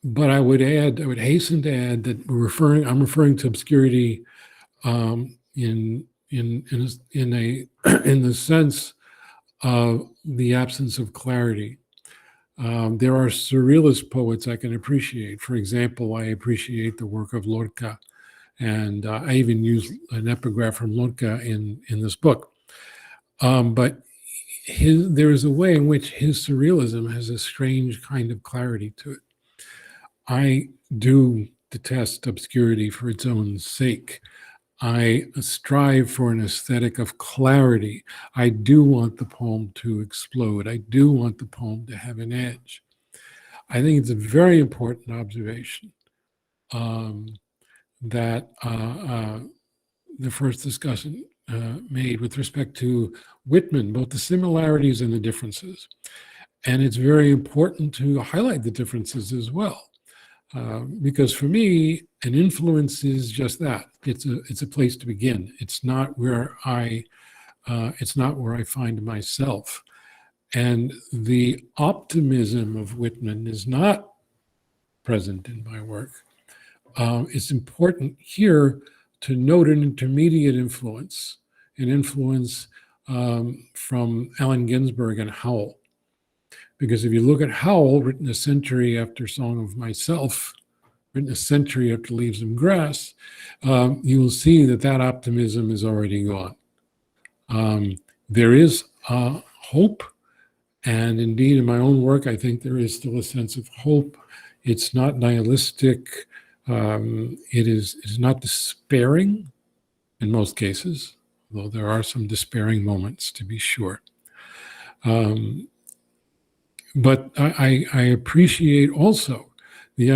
But I would hasten to add that I'm referring to obscurity in the sense of the absence of clarity, There are surrealist poets I can appreciate. For example, I appreciate the work of Lorca, and I even use an epigraph from Lorca in this book. But there is a way in which his surrealism has a strange kind of clarity to it. I do detest obscurity for its own sake. I strive for an aesthetic of clarity. I do want the poem to explode. I do want the poem to have an edge. I think it's a very important observation that the first discussion made with respect to Whitman, both the similarities and the differences. And it's very important to highlight the differences as well. Because for me, an influence is just that. It's a place to begin. It's not where I find myself. And the optimism of Whitman is not present in my work. It's important here to note an intermediate influence, an influence from Allen Ginsberg and Howell. Because if you look at Howell, written a century after Song of Myself, written a century after Leaves of Grass, you will see that that optimism is already gone. There is hope, and indeed in my own work, I think there is still a sense of hope. It's not nihilistic. It is not despairing in most cases, though there are some despairing moments, to be sure. But I appreciate also the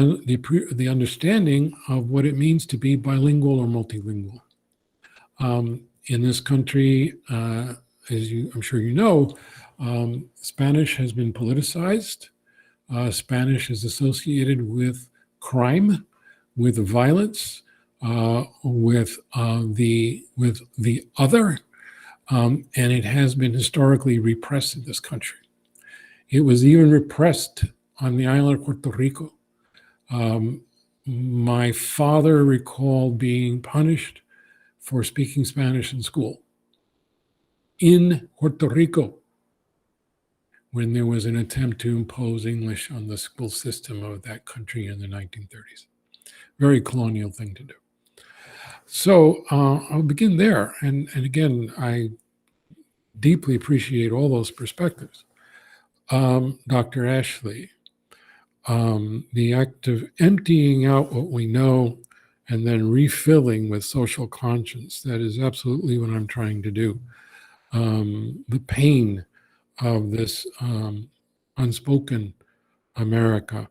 understanding of what it means to be bilingual or multilingual. In this country, as I'm sure you know, Spanish has been politicized. Spanish is associated with crime, with violence, with the other, and it has been historically repressed in this country. It was even repressed on the island of Puerto Rico. My father recalled being punished for speaking Spanish in school in Puerto Rico when there was an attempt to impose English on the school system of that country in the 1930s. Very colonial thing to do. So I'll begin there. And again, I deeply appreciate all those perspectives. Dr. Ashley, the act of emptying out what we know and then refilling with social conscience, that is absolutely what I'm trying to do. The pain of this unspoken America.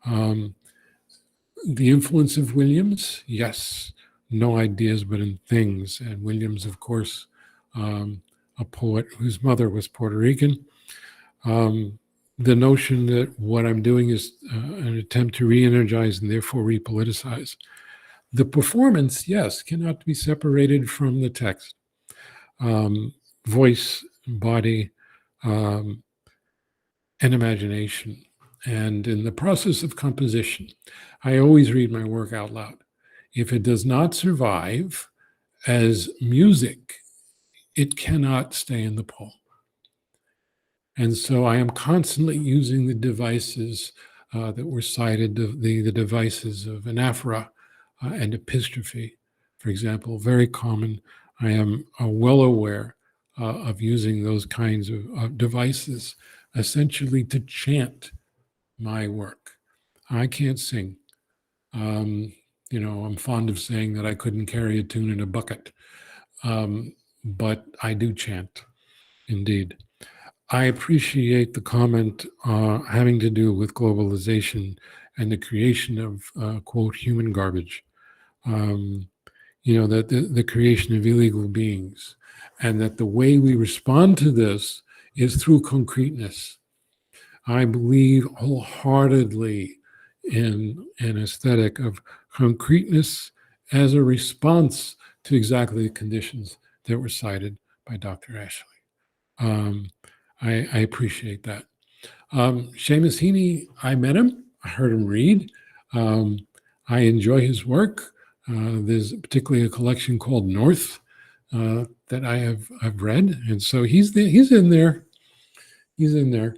The influence of Williams, yes, no ideas but in things. And Williams, of course, a poet whose mother was Puerto Rican. The notion that what I'm doing is an attempt to re-energize and therefore repoliticize. The performance, yes, cannot be separated from the text. Voice, body, and imagination. And in the process of composition, I always read my work out loud. If it does not survive as music, it cannot stay in the poem. And so I am constantly using the devices that were cited, the devices of anaphora and epistrophe, for example, very common. I am well aware of using those kinds of devices essentially to chant my work. I can't sing. I'm fond of saying that I couldn't carry a tune in a bucket, but I do chant, indeed. I appreciate the comment having to do with globalization and the creation of, quote, human garbage. That the creation of illegal beings, and that the way we respond to this is through concreteness. I believe wholeheartedly in an aesthetic of concreteness as a response to exactly the conditions that were cited by Dr. Ashley. I appreciate that. Seamus Heaney, I met him. I heard him read. I enjoy his work. There's particularly a collection called North that I've read, and so he's in there. He's in there.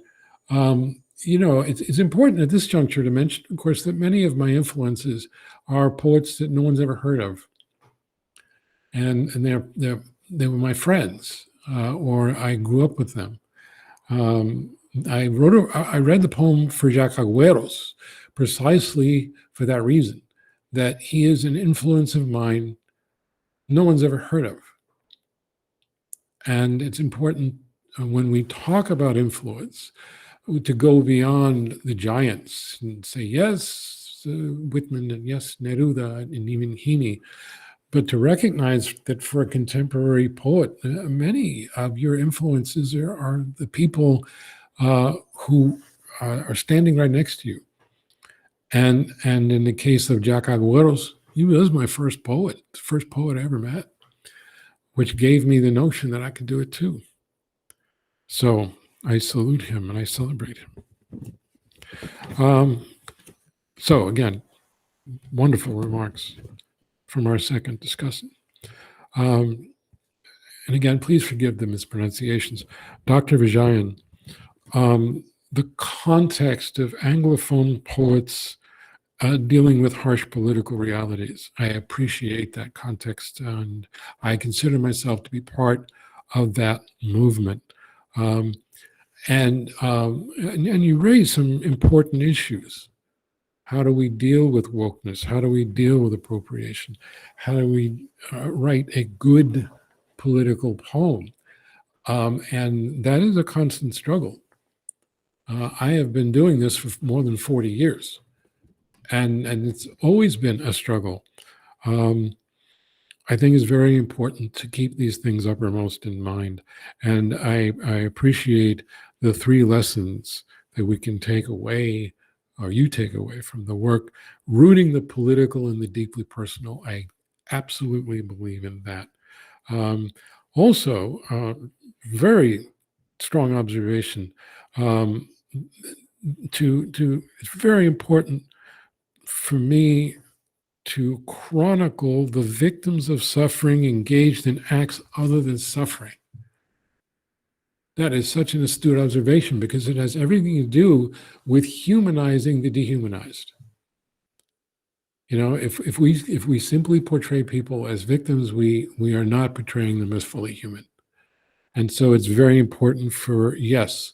it's important at this juncture to mention, of course, that many of my influences are poets that no one's ever heard of, and they were my friends, or I grew up with them. I read the poem for Jacques Agüeros precisely for that reason, that he is an influence of mine no one's ever heard of. And it's important when we talk about influence to go beyond the giants and say, yes, Whitman, and yes, Neruda, and even Heaney, but to recognize that for a contemporary poet, many of your influences are the people who are standing right next to you. And in the case of Jacques Agüeros, he was my first poet, the first poet I ever met, which gave me the notion that I could do it too. So I salute him and I celebrate him. So again, wonderful remarks from our second discussant. And again, please forgive the mispronunciations. Dr. Vijayan, the context of Anglophone poets dealing with harsh political realities. I appreciate that context, and I consider myself to be part of that movement. And you raise some important issues. How do we deal with wokeness? How do we deal with appropriation? How do we write a good political poem? And that is a constant struggle. I have been doing this for more than 40 years. And it's always been a struggle. I think it's very important to keep these things uppermost in mind. And I appreciate the 3 lessons that we can take away, or you take away from the work, rooting the political and the deeply personal. I absolutely believe in that. Also, very strong observation. It's very important for me to chronicle the victims of suffering engaged in acts other than suffering. That is such an astute observation because it has everything to do with humanizing the dehumanized. If we simply portray people as victims, we are not portraying them as fully human. And so it's very important for us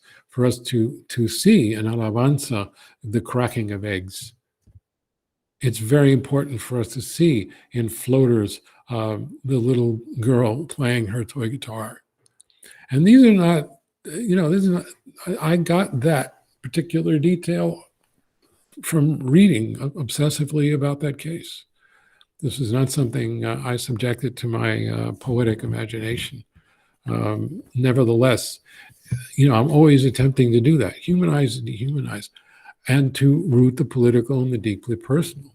to see in Alabanza the cracking of eggs. It's very important for us to see in Floaters the little girl playing her toy guitar. And these are not, this is not, I got that particular detail from reading obsessively about that case. This is not something I subjected to my poetic imagination. Nevertheless, I'm always attempting to do that, humanize and dehumanize, and to root the political and the deeply personal.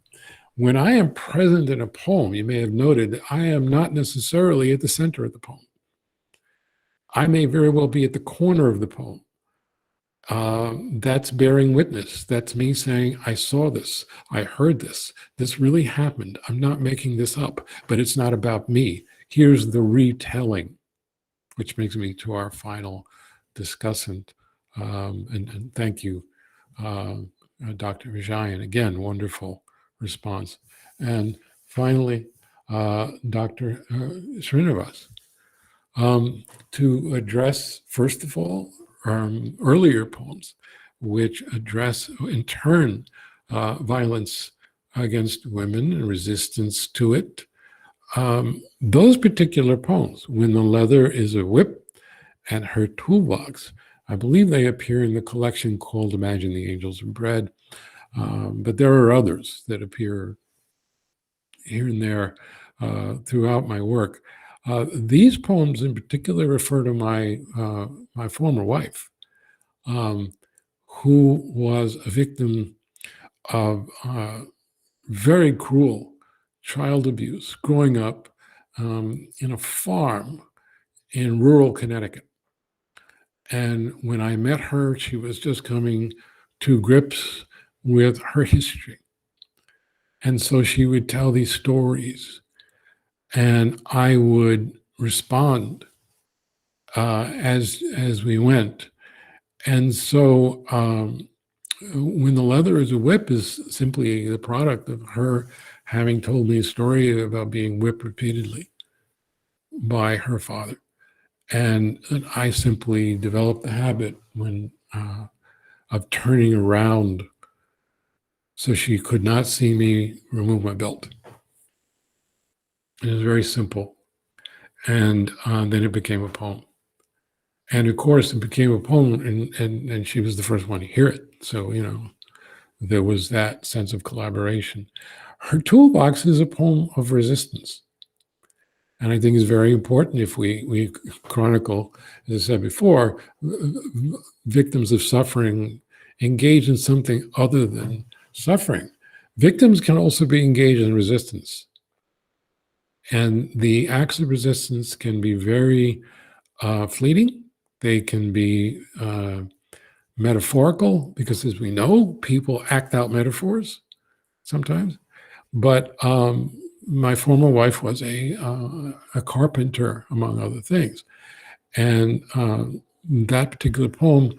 When I am present in a poem, you may have noted that I am not necessarily at the center of the poem. I may very well be at the corner of the poem. That's bearing witness. That's me saying, I saw this, I heard this, this really happened. I'm not making this up, but it's not about me. Here's the retelling, which brings me to our final discussant. And thank you, Dr. Vijayan. Again, wonderful response. And finally, Dr. Srinivas, to address, first of all, earlier poems, which address, in turn, violence against women and resistance to it. Those particular poems, When the Leather is a Whip and Her Toolbox, I believe they appear in the collection called Imagine the Angels of Bread. But there are others that appear here and there throughout my work. These poems in particular refer to my former wife, who was a victim of very cruel child abuse growing up in a farm in rural Connecticut. And when I met her, she was just coming to grips with her history. And so she would tell these stories, and I would respond as we went. And so When the leather is a whip is simply the product of her having told me a story about being whipped repeatedly by her father. And I simply developed the habit of turning around so she could not see me remove my belt. It was very simple. And then it became a poem. And of course, it became a poem, and she was the first one to hear it. So, there was that sense of collaboration. Her toolbox is a poem of resistance. And I think it's very important if we chronicle, as I said before, victims of suffering engage in something other than suffering. Victims can also be engaged in resistance. And the acts of resistance can be very fleeting. They can be metaphorical, because as we know, people act out metaphors sometimes. But my former wife was a carpenter, among other things. And that particular poem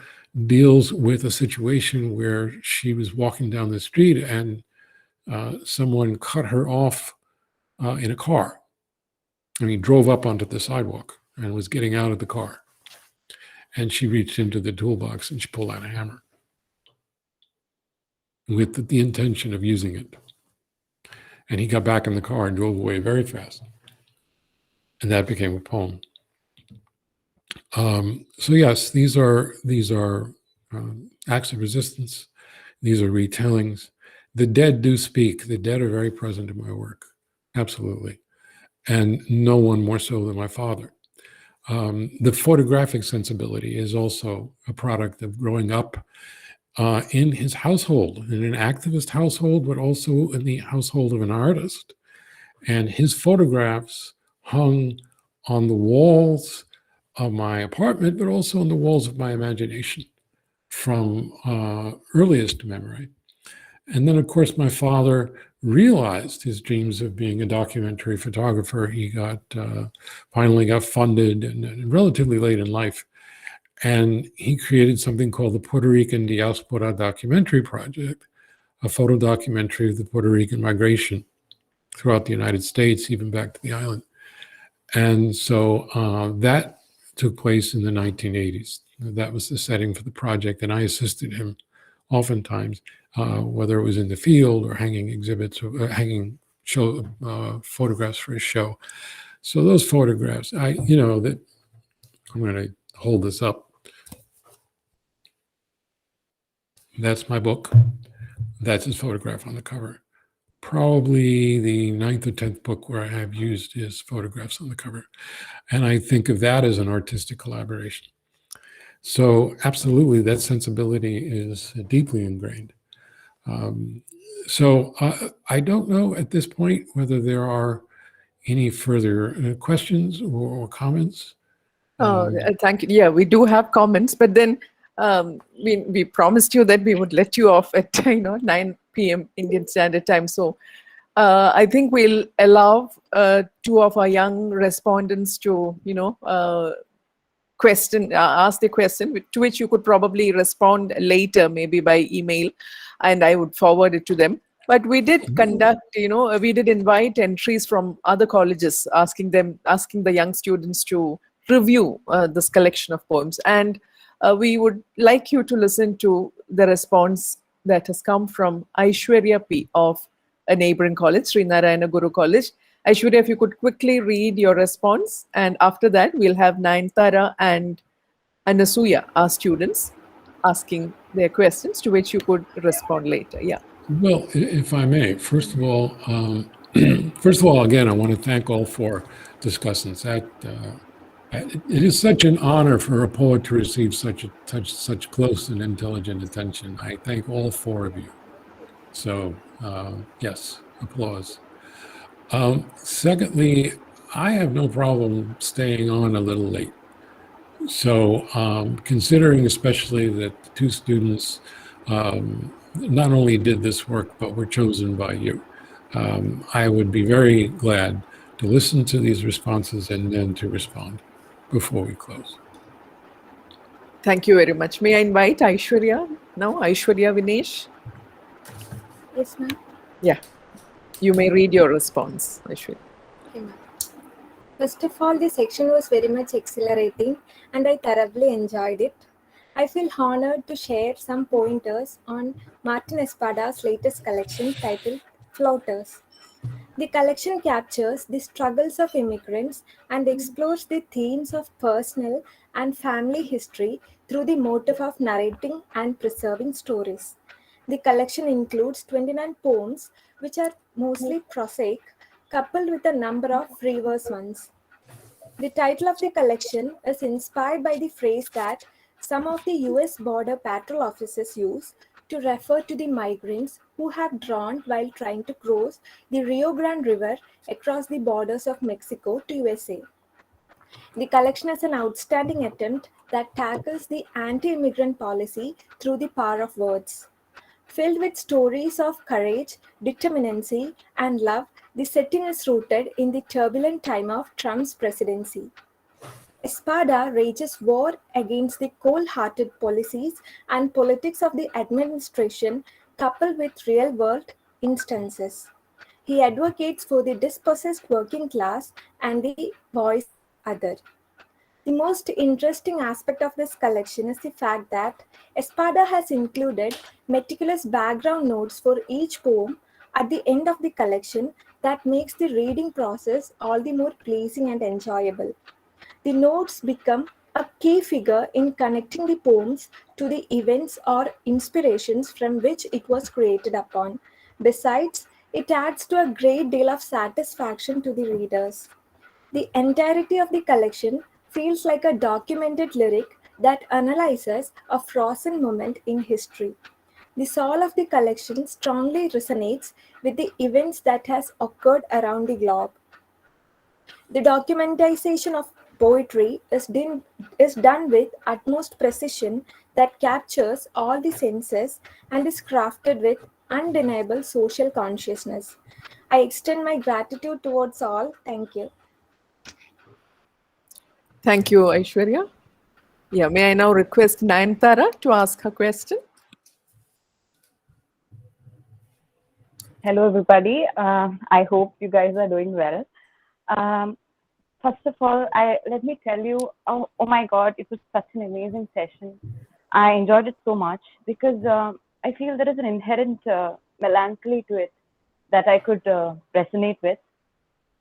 deals with a situation where she was walking down the street and someone cut her off in a car. I mean, drove up onto the sidewalk and was getting out of the car. And she reached into the toolbox and she pulled out a hammer with the intention of using it. And he got back in the car and drove away very fast. And that became a poem. So yes, these are acts of resistance. These are retellings. The dead do speak. The dead are very present in my work, absolutely, and no one more so than my father. The photographic sensibility is also a product of growing up in his household, in an activist household, but also in the household of an artist. And his photographs hung on the walls of my apartment, but also on the walls of my imagination from earliest memory. And then, of course, my father realized his dreams of being a documentary photographer. He finally got funded and relatively late in life. And he created something called the Puerto Rican Diaspora Documentary Project, a photo documentary of the Puerto Rican migration throughout the United States, even back to the island. And so that took place in the 1980s. That was the setting for the project, and I assisted him oftentimes, whether it was in the field or hanging exhibits or hanging photographs for his show. So those photographs, I'm going to hold this up. That's my book. That's his photograph on the cover. Probably the 9th or 10th book where I have used his photographs on the cover. And I think of that as an artistic collaboration. So absolutely, that sensibility is deeply ingrained. So I don't know at this point whether there are any further questions or comments. Thank you. Yeah, we do have comments, but then we promised you that we would let you off at 9 p.m. Indian Standard Time. So I think we'll allow two of our young respondents to ask the question, to which you could probably respond later, maybe by email, and I would forward it to them. But we did conduct, we did invite entries from other colleges, asking the young students to review this collection of poems. And we would like you to listen to the response that has come from Aishwarya P. of a neighboring college, Sri Narayana Guru College. Aishwarya, if you could quickly read your response, and after that we'll have Nayanthara and Anasuya, our students, asking their questions, to which you could respond later. Yeah. Well, if I may, first of all, again, I want to thank all four discussants. It is such an honor for a poet to receive such close and intelligent attention. I thank all four of you. So yes, applause. Secondly, I have no problem staying on a little late. So considering especially that the two students not only did this work, but were chosen by you, I would be very glad to listen to these responses and then to respond before we close. Thank you very much. May I invite Aishwarya now? Aishwarya Vinesh? Yes, ma'am. Yeah, you may read your response, Aishwarya. Okay, ma'am. First of all, the section was very much exhilarating and I thoroughly enjoyed it. I feel honored to share some pointers on Martin Espada's latest collection titled Floaters. The collection captures the struggles of immigrants and explores the themes of personal and family history through the motive of narrating and preserving stories. The collection includes 29 poems, which are mostly prosaic, coupled with a number of free verse ones. The title of the collection is inspired by the phrase that some of the US Border Patrol officers use to refer to the migrants who have drowned while trying to cross the Rio Grande River across the borders of Mexico to USA. The collection is an outstanding attempt that tackles the anti-immigrant policy through the power of words. Filled with stories of courage, determinacy, and love, the setting is rooted in the turbulent time of Trump's presidency. Espada rages war against the cold-hearted policies and politics of the administration coupled with real-world instances. He advocates for the dispossessed working class and the voice other. The most interesting aspect of this collection is the fact that Espada has included meticulous background notes for each poem at the end of the collection that makes the reading process all the more pleasing and enjoyable. The notes become a key figure in connecting the poems to the events or inspirations from which it was created upon. Besides, it adds to a great deal of satisfaction to the readers. The entirety of the collection feels like a documented lyric that analyzes a frozen moment in history. The soul of the collection strongly resonates with the events that has occurred around the globe. The documentization of poetry is done with utmost precision that captures all the senses and is crafted with undeniable social consciousness. I extend my gratitude towards all. Thank you. Thank you, Aishwarya. Yeah, may I now request Nayantara to ask her question? Hello, everybody. I hope you guys are doing well. First of all, let me tell you, oh my God, it was such an amazing session. I enjoyed it so much because I feel there is an inherent melancholy to it that I could resonate with.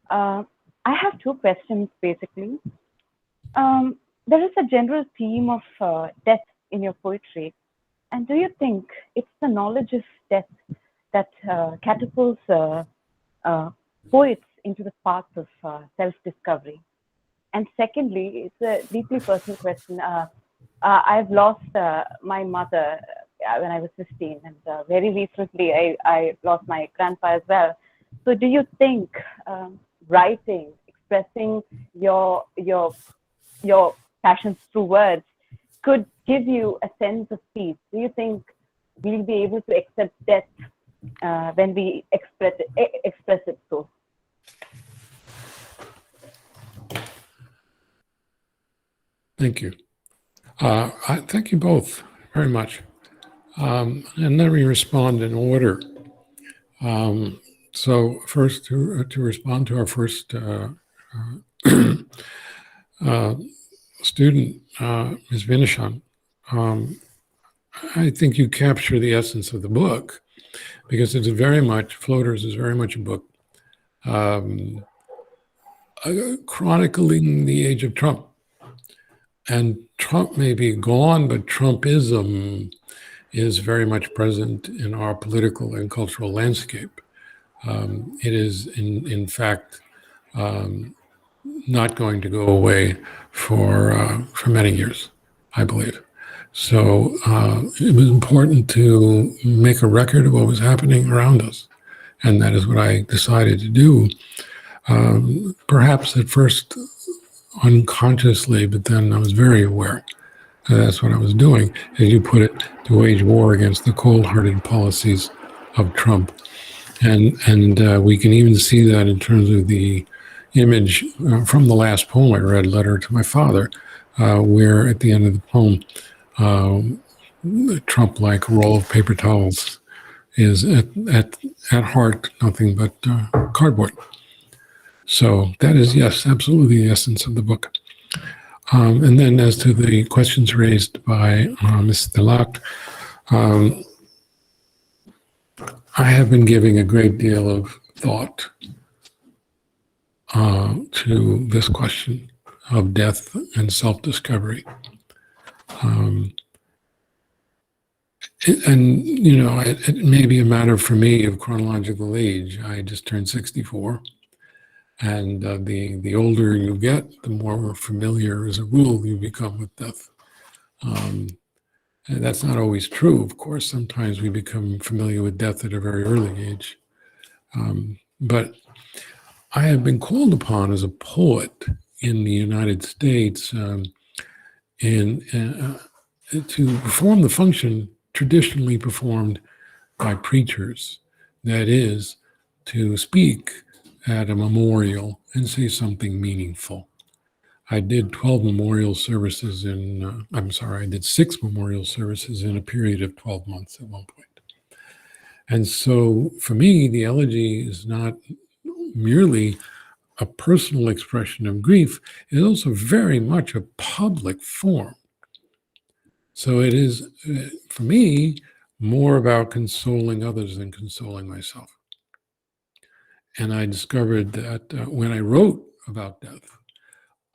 I have two questions, basically. There is a general theme of death in your poetry. And do you think it's the knowledge of death that catapults poets into the path of self-discovery? And secondly, it's a deeply personal question. I've lost my mother when I was 15, and very recently I lost my grandpa as well. So do you think writing, expressing your passions through words could give you a sense of peace? Do you think we'll be able to accept death when we express it so? Thank you. I thank you both very much. And let me respond in order. So first, to respond to our first student, Ms. Vinishan, I think you capture the essence of the book because it's very much, Floaters is very much a book chronicling the age of Trump. And Trump may be gone, but Trumpism is very much present in our political and cultural landscape. It is, in fact, not going to go away for many years, I believe. So it was important to make a record of what was happening around us. And that is what I decided to do. Perhaps at first unconsciously, but then I was very aware that that's what I was doing, as you put it, to wage war against the cold-hearted policies of Trump. And we can even see that in terms of the image from the last poem I read, Letter to My Father, where at the end of the poem, Trump-like roll of paper towels is at heart nothing but cardboard. So that is, yes, absolutely the essence of the book. And then as to the questions raised by Ms. Delac, I have been giving a great deal of thought to this question of death and self-discovery. And, you know, it may be a matter for me of chronological age. I just turned 64. And the older you get, the more familiar, as a rule, you become with death. And that's not always true, of course. Sometimes we become familiar with death at a very early age. But I have been called upon as a poet in the United States to perform the function traditionally performed by preachers. That is, to speak at a memorial and say something meaningful. I did 12 memorial services I did 6 memorial services in a period of 12 months at one point. And so for me, the elegy is not merely a personal expression of grief, it is also very much a public form. So it is, for me, more about consoling others than consoling myself. And I discovered that when I wrote about death,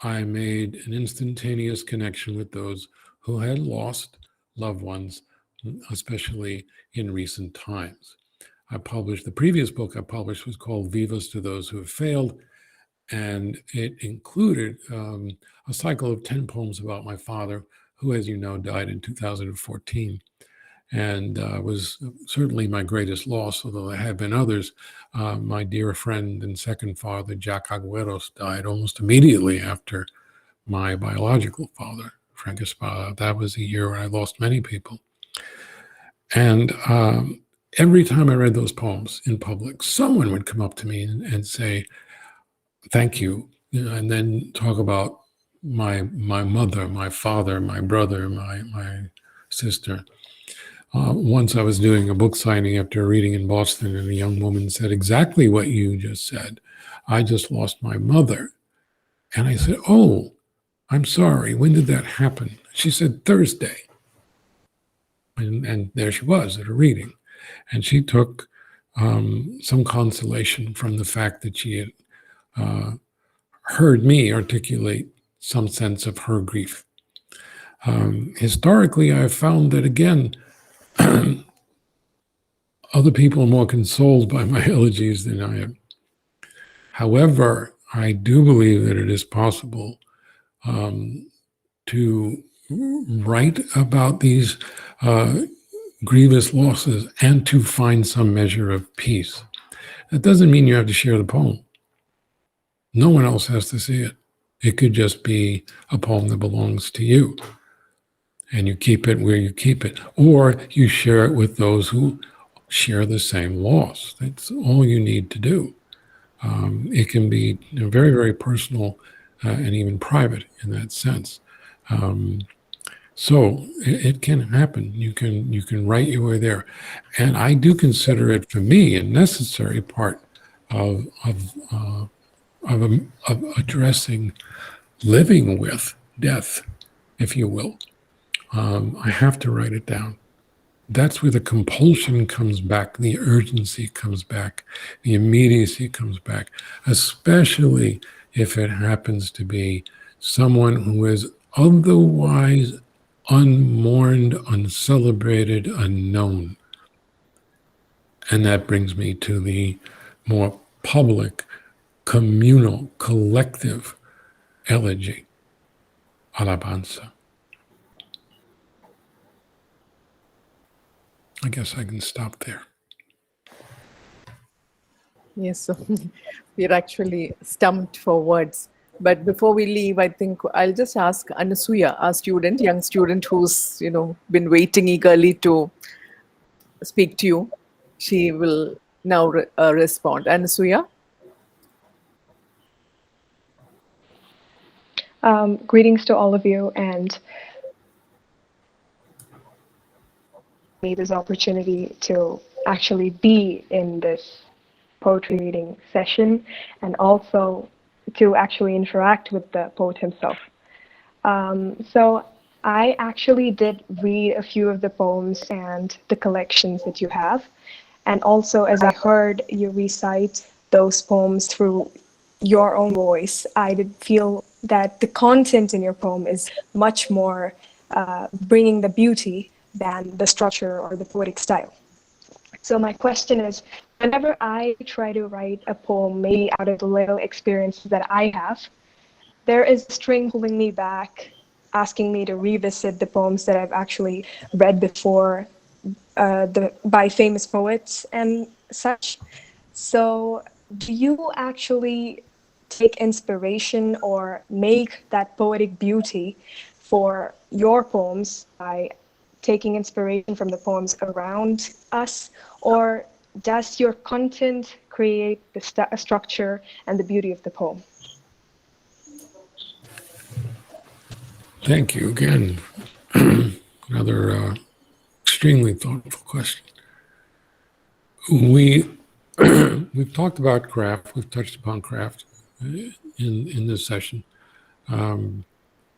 I made an instantaneous connection with those who had lost loved ones, especially in recent times. The previous book I published was called Vivas to Those Who Have Failed, and it included a cycle of 10 poems about my father, who, as you know, died in 2014. And was certainly my greatest loss, although there have been others. My dear friend and second father, Jack Agüeros, died almost immediately after my biological father, Frank Espada. That was a year when I lost many people. And every time I read those poems in public, someone would come up to me and say, thank you, and then talk about my mother, my father, my brother, my sister. Once I was doing a book signing after a reading in Boston, and a young woman said exactly what you just said. I just lost my mother. And I said, oh, I'm sorry. When did that happen? She said, Thursday. And there she was at a reading. And she took some consolation from the fact that she had heard me articulate some sense of her grief. Historically, I've found that, again, other people are more consoled by my elegies than I am. However, I do believe that it is possible to write about these grievous losses and to find some measure of peace. That doesn't mean you have to share the poem. No one else has to see it. It could just be a poem that belongs to you, and you keep it where you keep it, or you share it with those who share the same loss. That's all you need to do. It can be very, very personal and even private in that sense. So it can happen. You can write your way there, and I do consider it, for me, a necessary part of addressing living with death, if you will. I have to write it down. That's where the compulsion comes back, the urgency comes back, the immediacy comes back, especially if it happens to be someone who is otherwise unmourned, uncelebrated, unknown. And that brings me to the more public, communal, collective elegy, alabanza. I guess I can stop there. Yes, so we're actually stumped for words. But before we leave, I think I'll just ask Anasuya, our student, young student who's been waiting eagerly to speak to you. She will now respond. Anasuya. Greetings to all of you, and me this opportunity to actually be in this poetry reading session and also to actually interact with the poet himself. So I actually did read a few of the poems and the collections that you have. And also, as I heard you recite those poems through your own voice, I did feel that the content in your poem is much more bringing the beauty than the structure or the poetic style. So my question is, whenever I try to write a poem, maybe out of the little experiences that I have, there is a string pulling me back, asking me to revisit the poems that I've actually read before, by famous poets and such. So, do you actually take inspiration or make that poetic beauty for your poems by taking inspiration from the poems around us, or does your content create the structure and the beauty of the poem? Thank you again. Another extremely thoughtful question. We've talked about craft. We've touched upon craft in this session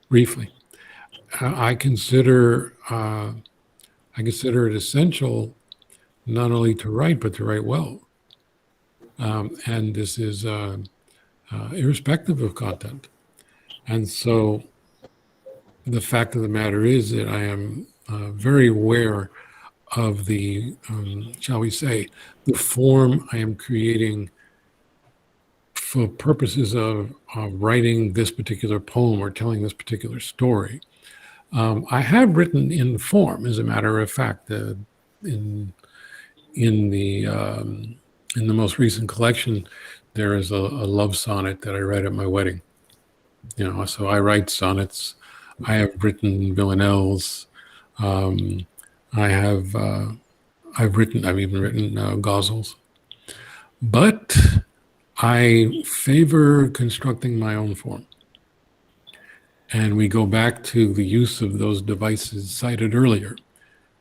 briefly. I consider it essential not only to write but to write well, and this is irrespective of content. And so, the fact of the matter is that I am very aware of the, shall we say, the form I am creating for purposes of writing this particular poem or telling this particular story. I have written in form, as a matter of fact, in the most recent collection, there is a love sonnet that I read at my wedding. So I write sonnets. I have written villanelles. I've even written ghazals. But I favor constructing my own form. And we go back to the use of those devices cited earlier,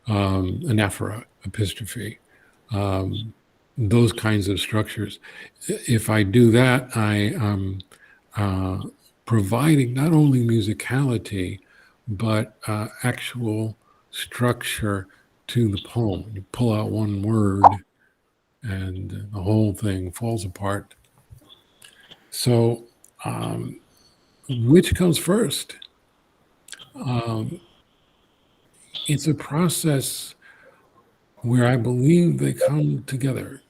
anaphora, epistrophe, those kinds of structures. If I do that, I am providing not only musicality, but actual structure to the poem. You pull out one word and the whole thing falls apart. So, which comes first? It's a process where I believe they come together.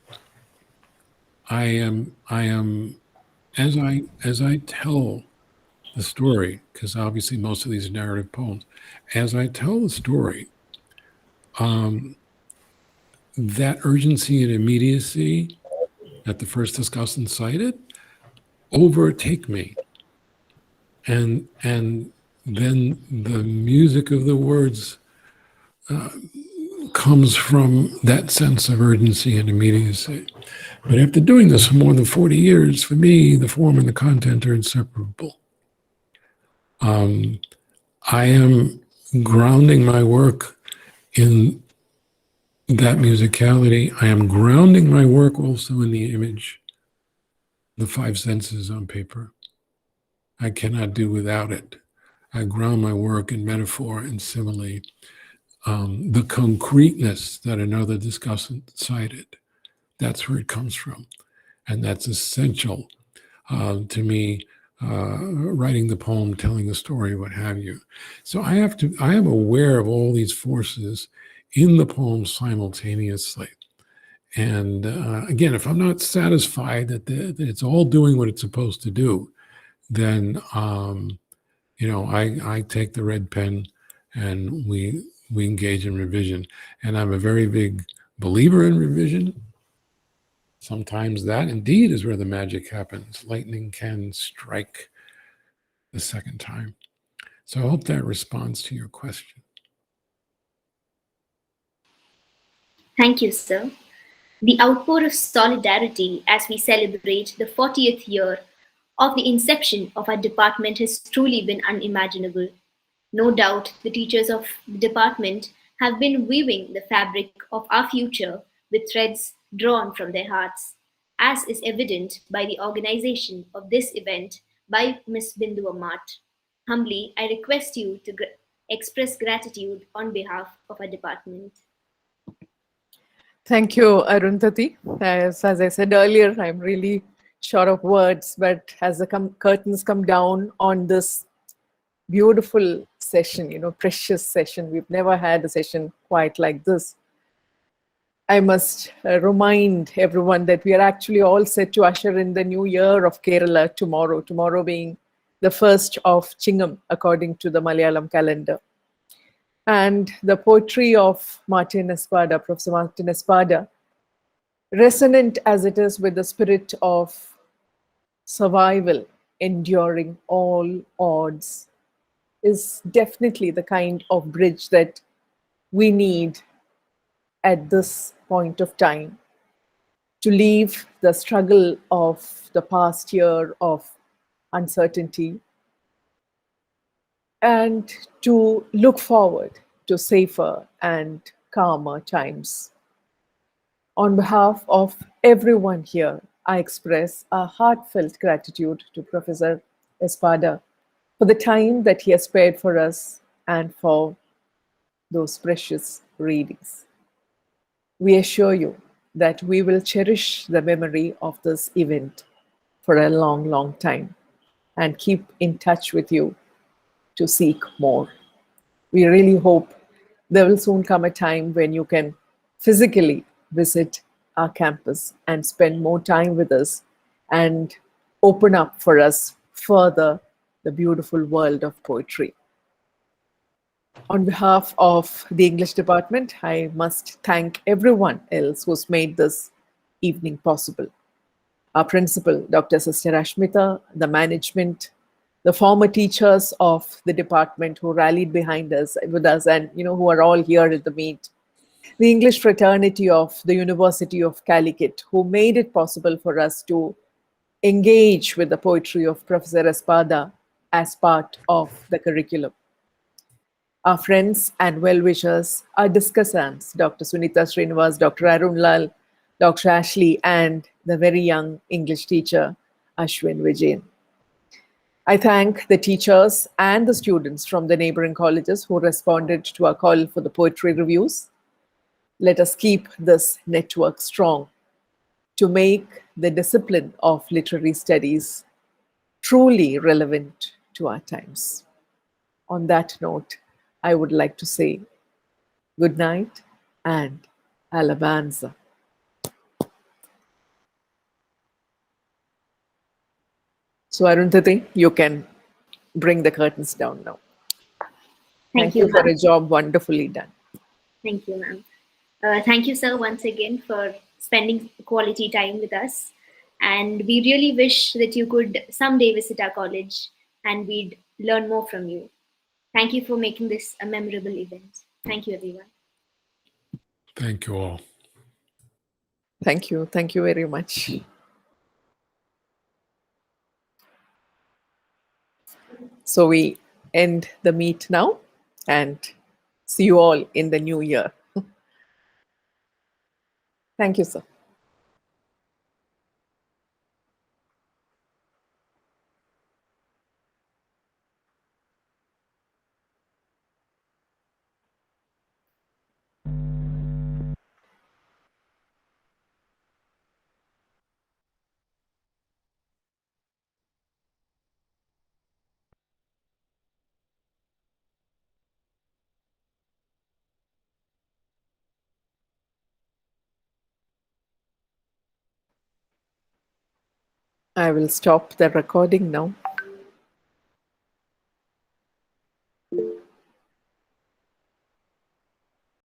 I am as I tell the story, because obviously most of these are narrative poems, as I tell the story, that urgency and immediacy that the first discussant cited overtake me. And then the music of the words comes from that sense of urgency and immediacy. But after doing this for more than 40 years, for me, the form and the content are inseparable. I am grounding my work in that musicality. I am grounding my work also in the image, the five senses on paper. I cannot do without it. I ground my work in metaphor and simile, the concreteness that another discussant cited. That's where it comes from. And that's essential to me writing the poem, telling the story, what have you. So I am aware of all these forces in the poem simultaneously. And again, if I'm not satisfied that it's all doing what it's supposed to do, then I take the red pen and we engage in revision. And I'm a very big believer in revision. Sometimes that indeed is where the magic happens. Lightning can strike the second time. So I hope that responds to your question. Thank you, sir. The outpour of solidarity as we celebrate the 40th year of the inception of our department has truly been unimaginable. No doubt the teachers of the department have been weaving the fabric of our future with threads drawn from their hearts, as is evident by the organization of this event by Ms. Bindu Amat. Humbly, I request you to express gratitude on behalf of our department. Thank you, Arundhati. As I said earlier, I'm really short of words, but as the curtains come down on this beautiful session, precious session, we've never had a session quite like this. I must remind everyone that we are actually all set to usher in the new year of Kerala tomorrow being the first of Chingam, according to the Malayalam calendar. And the poetry of Martin Espada, Professor Martin Espada, resonant as it is with the spirit of survival, enduring all odds, is definitely the kind of bridge that we need at this point of time to leave the struggle of the past year of uncertainty and to look forward to safer and calmer times. On behalf of everyone here, I express a heartfelt gratitude to Professor Espada for the time that he has spared for us and for those precious readings. We assure you that we will cherish the memory of this event for a long, long time and keep in touch with you to seek more. We really hope there will soon come a time when you can physically visit our campus and spend more time with us and open up for us further the beautiful world of poetry. On behalf of the English department, I must thank everyone else who's made this evening possible. Our principal, Dr. Sister Ashmita, the management, the former teachers of the department who rallied behind us with us and who are all here at the meet. The English fraternity of the University of Calicut, who made it possible for us to engage with the poetry of Professor Espada as part of the curriculum. Our friends and well-wishers, our discussants, Dr. Sunita Srinivas, Dr. Arun Lal, Dr. Ashley, and the very young English teacher, Ashwin Vijayan. I thank the teachers and the students from the neighboring colleges who responded to our call for the poetry reviews. Let us keep this network strong to make the discipline of literary studies truly relevant to our times. On that note, I would like to say good night and alabanza. So Arundhati, you can bring the curtains down now. Thank you for ma'am. a job wonderfully done. Thank you, ma'am. Thank you, sir, once again for spending quality time with us. And we really wish that you could someday visit our college and we'd learn more from you. Thank you for making this a memorable event. Thank you, everyone. Thank you all. Thank you. Thank you very much. So we end the meet now and see you all in the new year. Thank you, sir. I will stop the recording now.